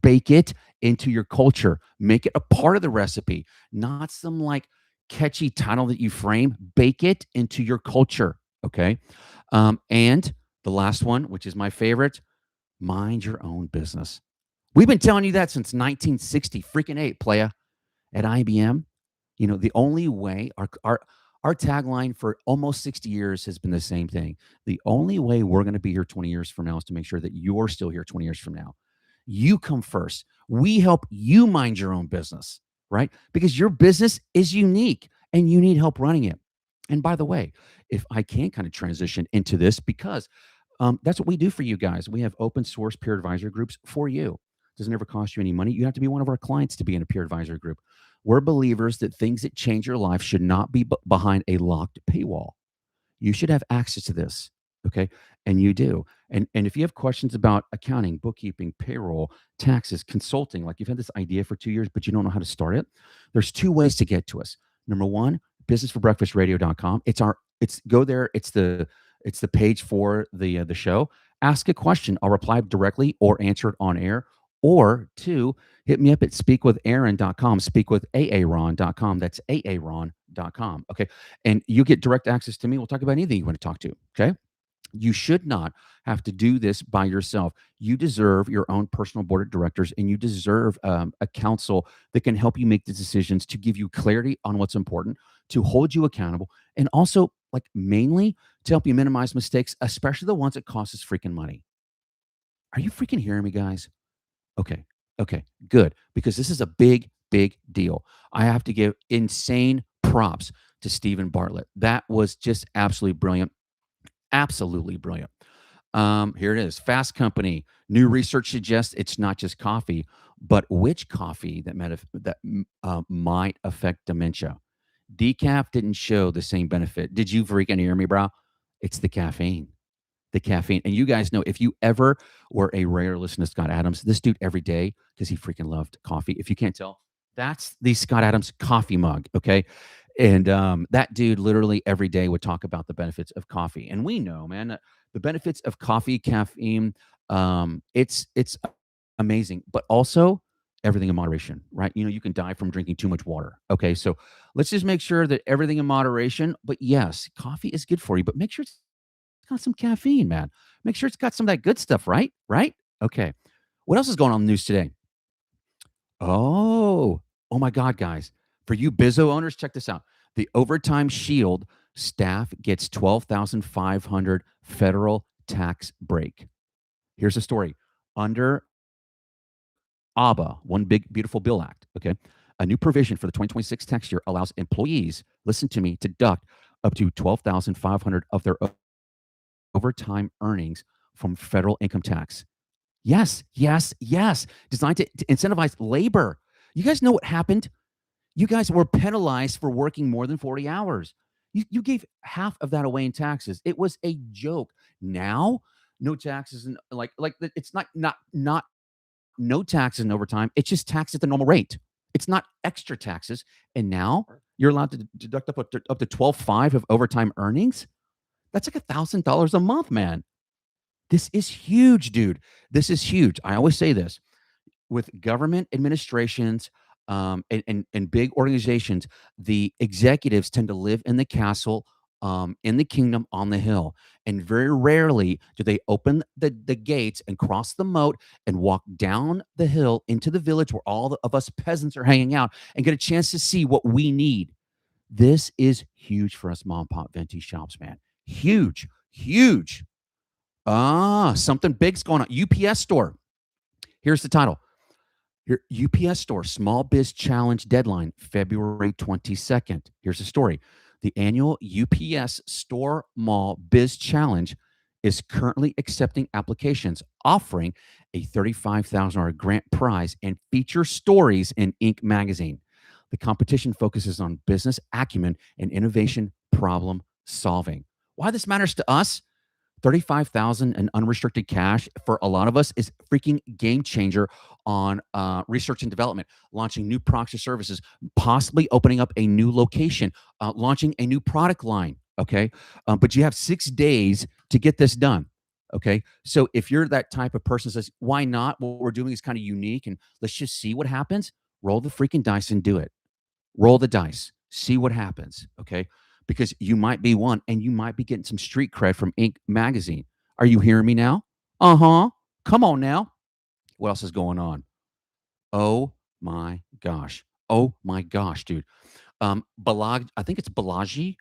Bake it into your culture. Make it a part of the recipe, not some like catchy title that you frame. Bake it into your culture. Okay. And the last one, which is my favorite, mind your own business. We've been telling you that since 1960, freaking eight, playa. At IBM, you know, the only way our tagline for almost 60 years has been the same thing. The only way we're going to be here 20 years from now is to make sure that you're still here 20 years from now. You come first. We help you mind your own business, right? Because your business is unique and you need help running it. And by the way, if I can kind of transition into this, because that's what we do for you guys. We have open source peer advisor groups for you. Doesn't ever cost you any money. You have to be one of our clients to be in a peer advisor group. We're believers that things that change your life should not be behind a locked paywall. You should have access to this. Okay. And you do. And if you have questions about accounting, bookkeeping, payroll, taxes, consulting, like you've had this idea for 2 years, but you don't know how to start it, there's two ways to get to us. Number one, businessforbreakfastradio.com. It's go there. It's the page for the show. Ask a question. I'll reply directly or answer it on air. Or two, hit me up at speakwithaaron.com, speakwithaaron.com. That's aaron.com. Okay. And you get direct access to me. We'll talk about anything you want to talk to. Okay. You should not have to do this by yourself. You deserve your own personal board of directors and you deserve a council that can help you make the decisions to give you clarity on what's important, to hold you accountable, and also, like, mainly to help you minimize mistakes, especially the ones that cost us freaking money. Are you freaking hearing me, guys? Okay. Okay. Good. Because this is a big, big deal. I have to give insane props to Stephen Bartlett. That was just absolutely brilliant. Absolutely brilliant. Here it is. Fast Company. New research suggests it's not just coffee, but which coffee that might affect dementia. Decaf didn't show the same benefit. Did you freaking hear me, bro? It's the caffeine. The caffeine. And you guys know, if you ever were a rare listener to Scott Adams, this dude every day, because he freaking loved coffee. If you can't tell, that's the Scott Adams coffee mug. Okay. And that dude literally every day would talk about the benefits of coffee. And we know, man, The benefits of coffee, caffeine, it's amazing, but also everything in moderation, right? You can die from drinking too much water. Okay, so let's just make sure that everything in moderation. But yes, coffee is good for you, but make sure it's got some caffeine, man. Make sure it's got some of that good stuff, right? Right? Okay. What else is going on in the news today? Oh, oh my God, guys. For you Bizzo owners, check this out. The Overtime Shield staff gets 12,500 federal tax break. Here's the story. Under ABBA, One Big Beautiful Bill Act, okay, a new provision for the 2026 tax year allows employees, listen to me, to deduct up to 12,500 of their overtime earnings from federal income tax. Yes, yes, yes. Designed to incentivize labor. You guys know what happened? You guys were penalized for working more than 40 hours. You gave half of that away in taxes. It was a joke. Now, no taxes and it's not no taxes in overtime. It's just taxed at the normal rate. It's not extra taxes. And now you're allowed to deduct up to 12.5 of overtime earnings. That's like $1,000 a month, man. This is huge, dude. This is huge. I always say this with government administrations and big organizations, the executives tend to live in the castle, in the kingdom on the hill. And very rarely do they open the gates and cross the moat and walk down the hill into the village where all of us peasants are hanging out and get a chance to see what we need. This is huge for us mom and pop venti shops, man. Huge, huge. Something big's going on. UPS store. Here's the title. Your UPS store Small Biz Challenge deadline, February 22nd. Here's the story. The annual UPS Store Mall Biz Challenge is currently accepting applications, offering a $35,000 grant prize and feature stories in Inc. magazine. The competition focuses on business acumen and innovation problem solving. Why this matters to us? 35,000 in unrestricted cash for a lot of us is freaking game changer on research and development, launching new products or services, possibly opening up a new location, launching a new product line. Okay. But you have 6 days to get this done. Okay. So if you're that type of person that says, why not? What we're doing is kind of unique and let's just see what happens. Roll the freaking dice and do it. Roll the dice. See what happens. Okay. Because you might be one and you might be getting some street cred from Inc. magazine. Are you hearing me now? Uh-huh. Come on now. What else is going on? Oh my gosh. Oh my gosh, dude. I think it's Balaji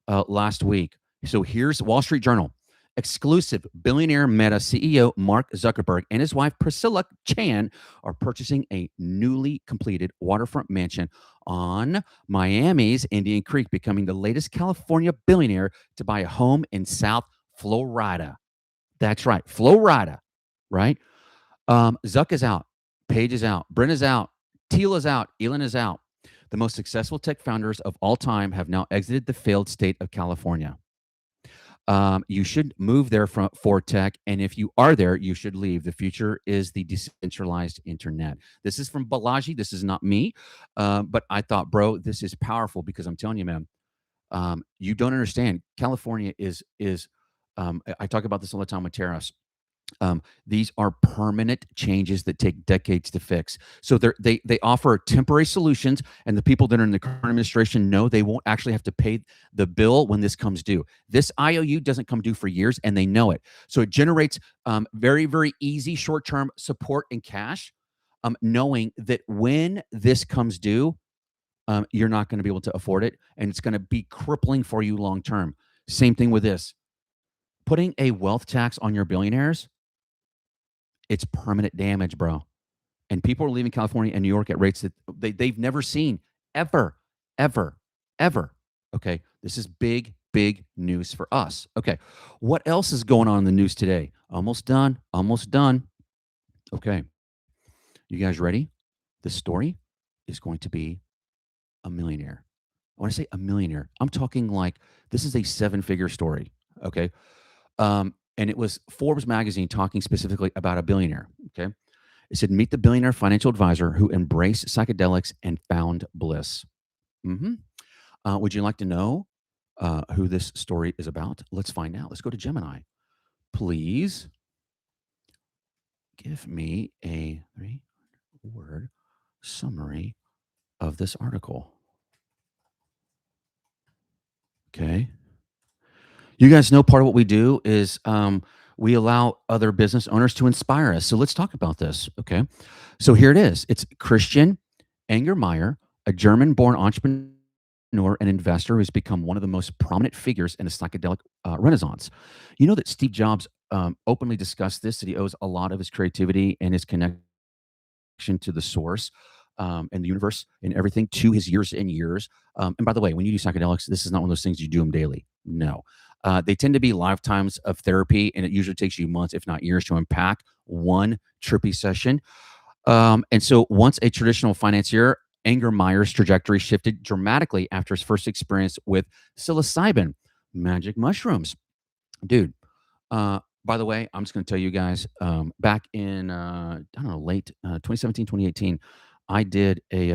last week. So here's Wall Street Journal. Exclusive billionaire Meta CEO Mark Zuckerberg and his wife Priscilla Chan are purchasing a newly completed waterfront mansion on Miami's Indian Creek, becoming the latest California billionaire to buy a home in South Florida. That's right, Florida, right? Zuck is out, Page is out, Brent is out, Thiel is out, Elon is out. The most successful tech founders of all time have now exited the failed state of California. You should move there for tech, and if you are there, you should leave. The future is the decentralized internet. This is from Balaji. This is not me, but I thought, bro, this is powerful because I'm telling you, man, you don't understand. California is. I talk about this all the time with tariffs. These are permanent changes that take decades to fix. So they offer temporary solutions, and the people that are in the current administration know they won't actually have to pay the bill when this comes due. This IOU doesn't come due for years, and they know it. So it generates very, very easy short-term support in cash, knowing that when this comes due, you're not going to be able to afford it, and it's going to be crippling for you long-term. Same thing with this. Putting a wealth tax on your billionaires, it's permanent damage, bro. And people are leaving California and New York at rates that they've never seen ever, ever, ever. Okay. This is big, big news for us. Okay. What else is going on in the news today? Almost done. Almost done. Okay. You guys ready? The story is going to be a millionaire. When I say a millionaire, I'm talking like this is a 7-figure story. Okay. And it was Forbes magazine talking specifically about a billionaire. Okay. It said, meet the billionaire financial advisor who embraced psychedelics and found bliss. Would you like to know who this story is about? Let's find out. Let's go to Gemini. please give me a 3-word summary of this article. Okay. You guys know part of what we do is we allow other business owners to inspire us. So let's talk about this. Okay. So here it is. It's Christian Angermeyer, a German born entrepreneur and investor who's become one of the most prominent figures in the psychedelic renaissance. You know that Steve Jobs openly discussed this, that he owes a lot of his creativity and his connection to the source and the universe and everything to his years and years. And by the way, when you do psychedelics, this is not one of those things you do them daily. No. They tend to be lifetimes of therapy, and it usually takes you months, if not years, to unpack one trippy session. And so once a traditional financier, Angermeyer's trajectory shifted dramatically after his first experience with psilocybin, magic mushrooms. Dude, by the way, I'm just going to tell you guys, back in, I don't know, late 2017, 2018, I did a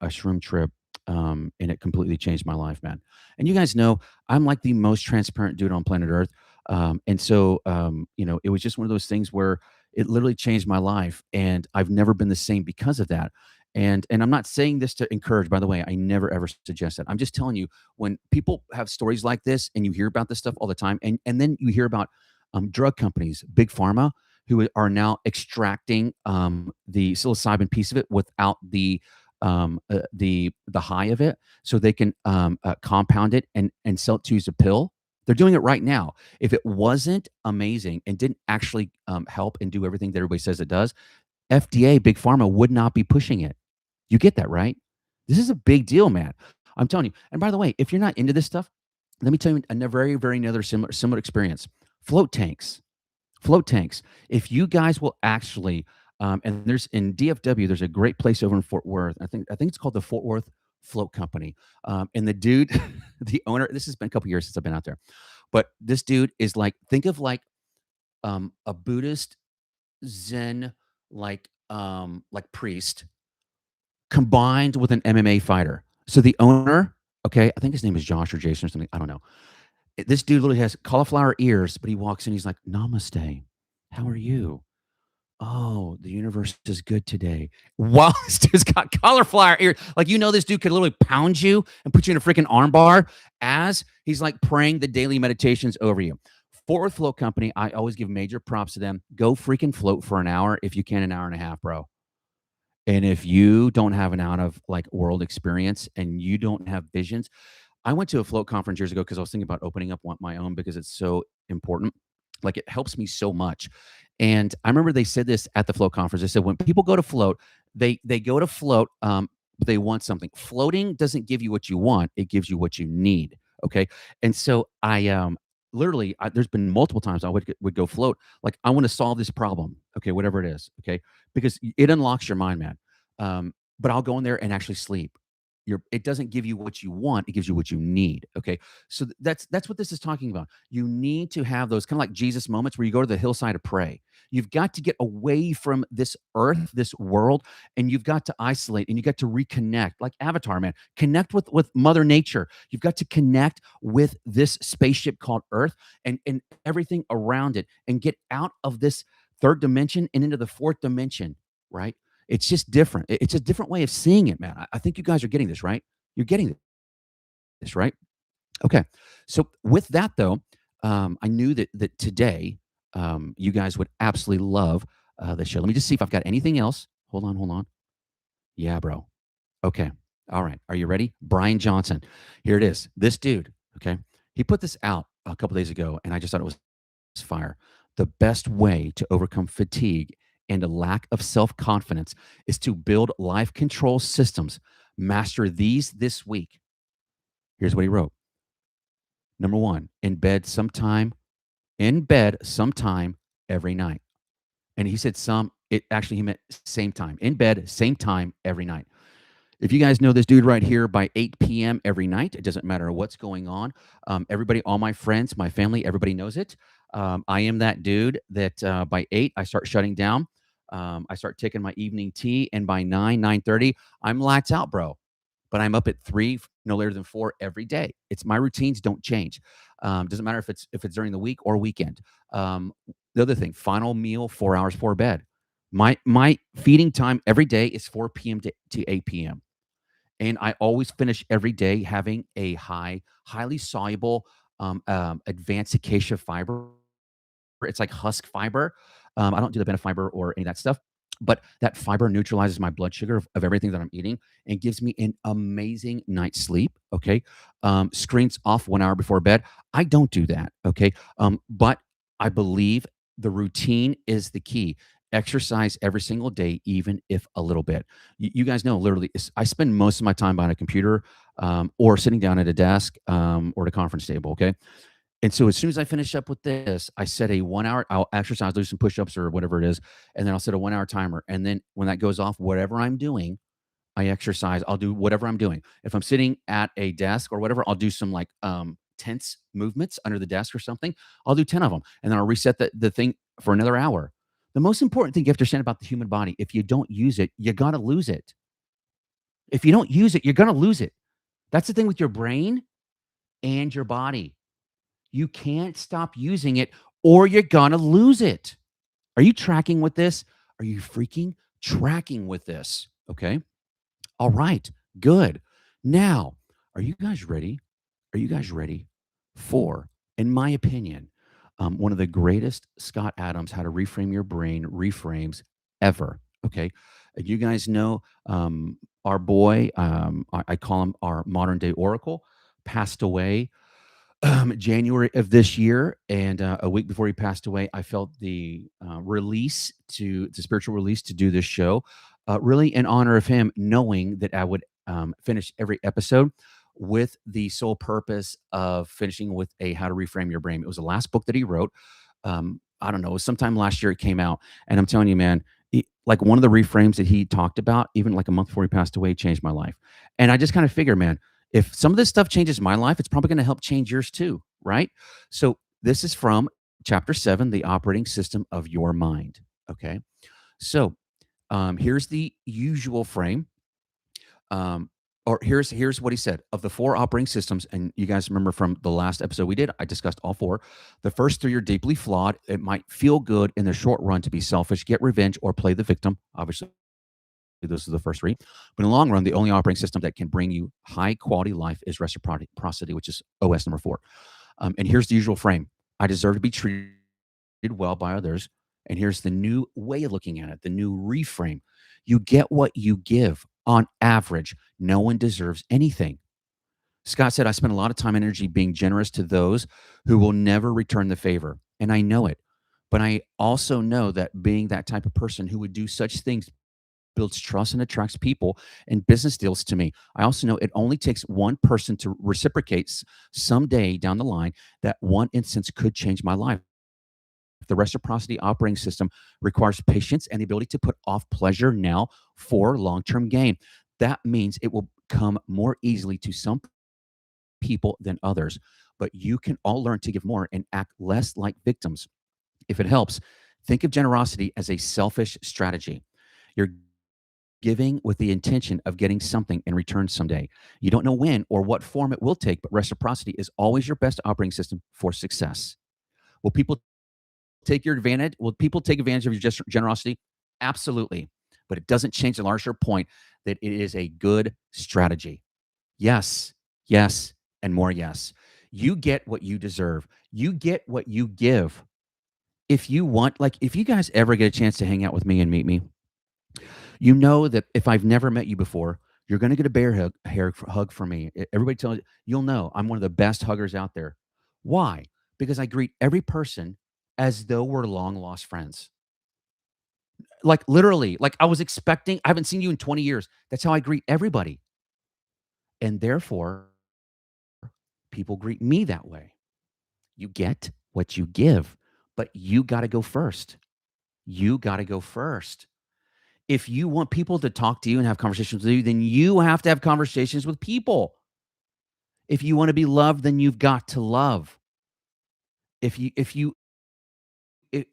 shroom trip, and it completely changed my life, man. And you guys know I'm like the most transparent dude on planet Earth. And so, it was just one of those things where it literally changed my life, and I've never been the same because of that. And I'm not saying this to encourage, by the way, I never ever suggest that. I'm just telling you, when people have stories like this and you hear about this stuff all the time, and then you hear about drug companies, big pharma, who are now extracting the psilocybin piece of it without the high of it, so they can compound it and sell it to you as a pill. They're doing it right now. If it wasn't amazing and didn't actually help and do everything that everybody says it does, FDA, big pharma would not be pushing it. You get that, right? This is a big deal, man. I'm telling you. And by the way, if you're not into this stuff, let me tell you a very, very another similar experience. Float tanks. Float tanks. If you guys will actually, and there's in DFW, there's a great place over in Fort Worth. I think it's called the Fort Worth Float Company. And the dude, the owner, this has been a couple years since I've been out there, but this dude is like, think of like a Buddhist Zen like priest combined with an MMA fighter. So the owner, okay, I think his name is Josh or Jason or something. I don't know. This dude literally has cauliflower ears, but he walks in, he's like, "Namaste. How are you? Oh, the universe is good today." Wow, this dude's got cauliflower ears. Like, this dude could literally pound you and put you in a freaking armbar as he's like praying the daily meditations over you. Fort Worth Float Company, I always give major props to them. Go freaking float for an hour if you can, an hour and a half, bro. And if you don't have an out of like world experience and you don't have visions, I went to a float conference years ago because I was thinking about opening up my own because it's so important. Like, it helps me so much. And I remember they said this at the float conference. They said when people go to float, they go to float, but they want something. Floating doesn't give you what you want; it gives you what you need. Okay, and so I literally there's been multiple times I would go float. Like, I want to solve this problem. Okay, whatever it is. Okay, because it unlocks your mind, man. But I'll go in there and actually sleep. It doesn't give you what you want, it gives you what you need. Okay, so that's what this is talking about. You need to have those kind of like Jesus moments where you go to the hillside to pray. You've got to get away from this earth, this world, and you've got to isolate, and you got to reconnect, like Avatar, man. Connect with Mother Nature. You've got to connect with this spaceship called Earth and everything around it, and get out of this third dimension and into the fourth dimension, right? It's just different. It's a different way of seeing it, man. I think you guys are getting this, right? You're getting this, right? Okay. So with that, though, I knew that today you guys would absolutely love the show. Let me just see if I've got anything else. Hold on. Yeah, bro. Okay. All right. Are you ready? Brian Johnson. Here it is. This dude, okay, he put this out a couple days ago, and I just thought it was fire. The best way to overcome fatigue and a lack of self-confidence is to build life control systems. Master these this week. Here's what he wrote. Number 1, in bed sometime every night. And he said he meant same time. In bed, same time every night. If you guys know this dude right here, by 8 p.m. every night, it doesn't matter what's going on. Everybody, all my friends, my family, everybody knows it. I am that dude that by 8, I start shutting down. I start taking my evening tea, and by 9:30, I'm lights out, bro. But I'm up at 3, no later than 4 every day. It's my routines don't change. Doesn't matter if it's during the week or weekend. The other thing, final meal 4 hours before bed. My feeding time every day is 4 p.m. to 8 p.m. And I always finish every day having a highly soluble, advanced acacia fiber. It's like husk fiber. I don't do the benefiber or any of that stuff, but that fiber neutralizes my blood sugar of everything that I'm eating and gives me an amazing night's sleep. Okay. Screens off 1 hour before bed. I don't do that. Okay. But I believe the routine is the key. Exercise every single day, even if a little bit. You guys know, literally, I spend most of my time behind a computer, or sitting down at a desk, or at a conference table. Okay. And so as soon as I finish up with this, I set a 1 hour, I'll exercise, do some push-ups or whatever it is, and then I'll set a 1 hour timer. And then when that goes off, whatever I'm doing, I exercise. I'll do whatever I'm doing. If I'm sitting at a desk or whatever, I'll do some like tense movements under the desk or something. I'll do 10 of them. And then I'll reset the thing for another hour. The most important thing you have to understand about the human body, if you don't use it, you gotta lose it. If you don't use it, you're gonna lose it. That's the thing with your brain and your body. You can't stop using it or you're gonna lose it. Are you tracking with this? Are you freaking tracking with this? Okay. All right. Good. Now, are you guys ready? Are you guys ready for, in my opinion, one of the greatest Scott Adams How to Reframe Your Brain reframes ever? Okay. You guys know, our boy, I call him our modern day oracle, passed away January of this year, and a week before he passed away, I felt the spiritual release to do this show, really in honor of him, knowing that I would finish every episode with the sole purpose of finishing with a How to Reframe Your Brain. It was the last book that he wrote. I don't know, it was sometime last year it came out, and I'm telling you, man, like one of the reframes that he talked about, even like a month before he passed away, changed my life. And I just kind of figure, man, if some of this stuff changes my life, it's probably going to help change yours too, right? So this is from chapter 7, the operating system of your mind. Okay. So here's the usual frame. Or here's what he said of the 4 operating systems. And you guys remember from the last episode we did, I discussed all 4. The first 3 are deeply flawed. It might feel good in the short run to be selfish, get revenge, or play the victim. Obviously, those are the first 3. But in the long run, the only operating system that can bring you high quality life is reciprocity, which is OS number 4. And here's the usual frame. I deserve to be treated well by others. And here's the new way of looking at it, the new reframe. You get what you give. On average, no one deserves anything. Scott said, I spend a lot of time and energy being generous to those who will never return the favor. And I know it. But I also know that being that type of person who would do such things builds trust and attracts people and business deals to me. I also know it only takes one person to reciprocate someday down the line. That one instance could change my life. The reciprocity operating system requires patience and the ability to put off pleasure now for long-term gain. That means it will come more easily to some people than others, but you can all learn to give more and act less like victims. If it helps, think of generosity as a selfish strategy. You're giving with the intention of getting something in return someday. You don't know when or what form it will take, but reciprocity is always your best operating system for success. Will people take your advantage? Will people take advantage of your generosity? Absolutely. But it doesn't change the larger point that it is a good strategy. Yes, yes, and more yes. You get what you deserve. You get what you give. If you want, like, if you guys ever get a chance to hang out with me and meet me, you know that if I've never met you before, you're going to get a hug from me. Everybody tells you, you'll know I'm one of the best huggers out there. Why? Because I greet every person as though we're long lost friends. Like literally, like I was expecting, I haven't seen you in 20 years. That's how I greet everybody. And therefore, people greet me that way. You get what you give, but you got to go first. You got to go first. If you want people to talk to you and have conversations with you, then you have to have conversations with people. If you want to be loved, then you've got to love. I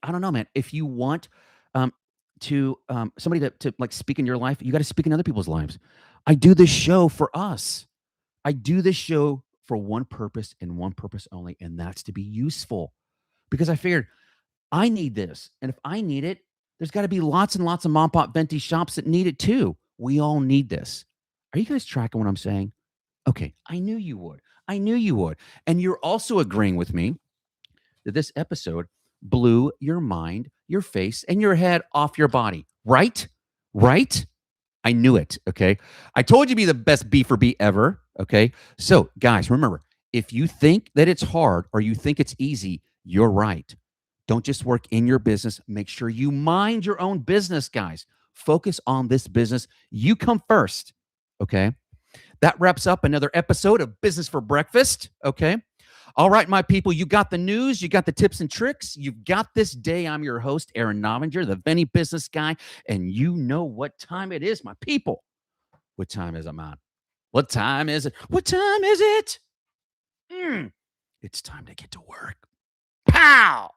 don't know, man. If you want um, to somebody to like speak in your life, you got to speak in other people's lives. I do this show for us. I do this show for one purpose and one purpose only, and that's to be useful. Because I figured I need this. And if I need it, there's got to be lots and lots of mom pop venti shops that need it too. We all need this. Are you guys tracking what I'm saying? Okay, I knew you would. I knew you would. And you're also agreeing with me that this episode blew your mind, your face, and your head off your body. Right? Right? I knew it. Okay. I told you to be the best B4B ever. Okay. So, guys, remember, if you think that it's hard or you think it's easy, you're right. Don't just work in your business. Make sure you mind your own business, guys. Focus on this business. You come first. Okay. That wraps up another episode of Business for Breakfast. Okay. All right, my people, you got the news, you got the tips and tricks, you've got this day. I'm your host, Aaron Novinger, the Venti Business Guy, and you know what time it is, my people. What time is it, man? What time is it? What time is it? It's time to get to work. Pow!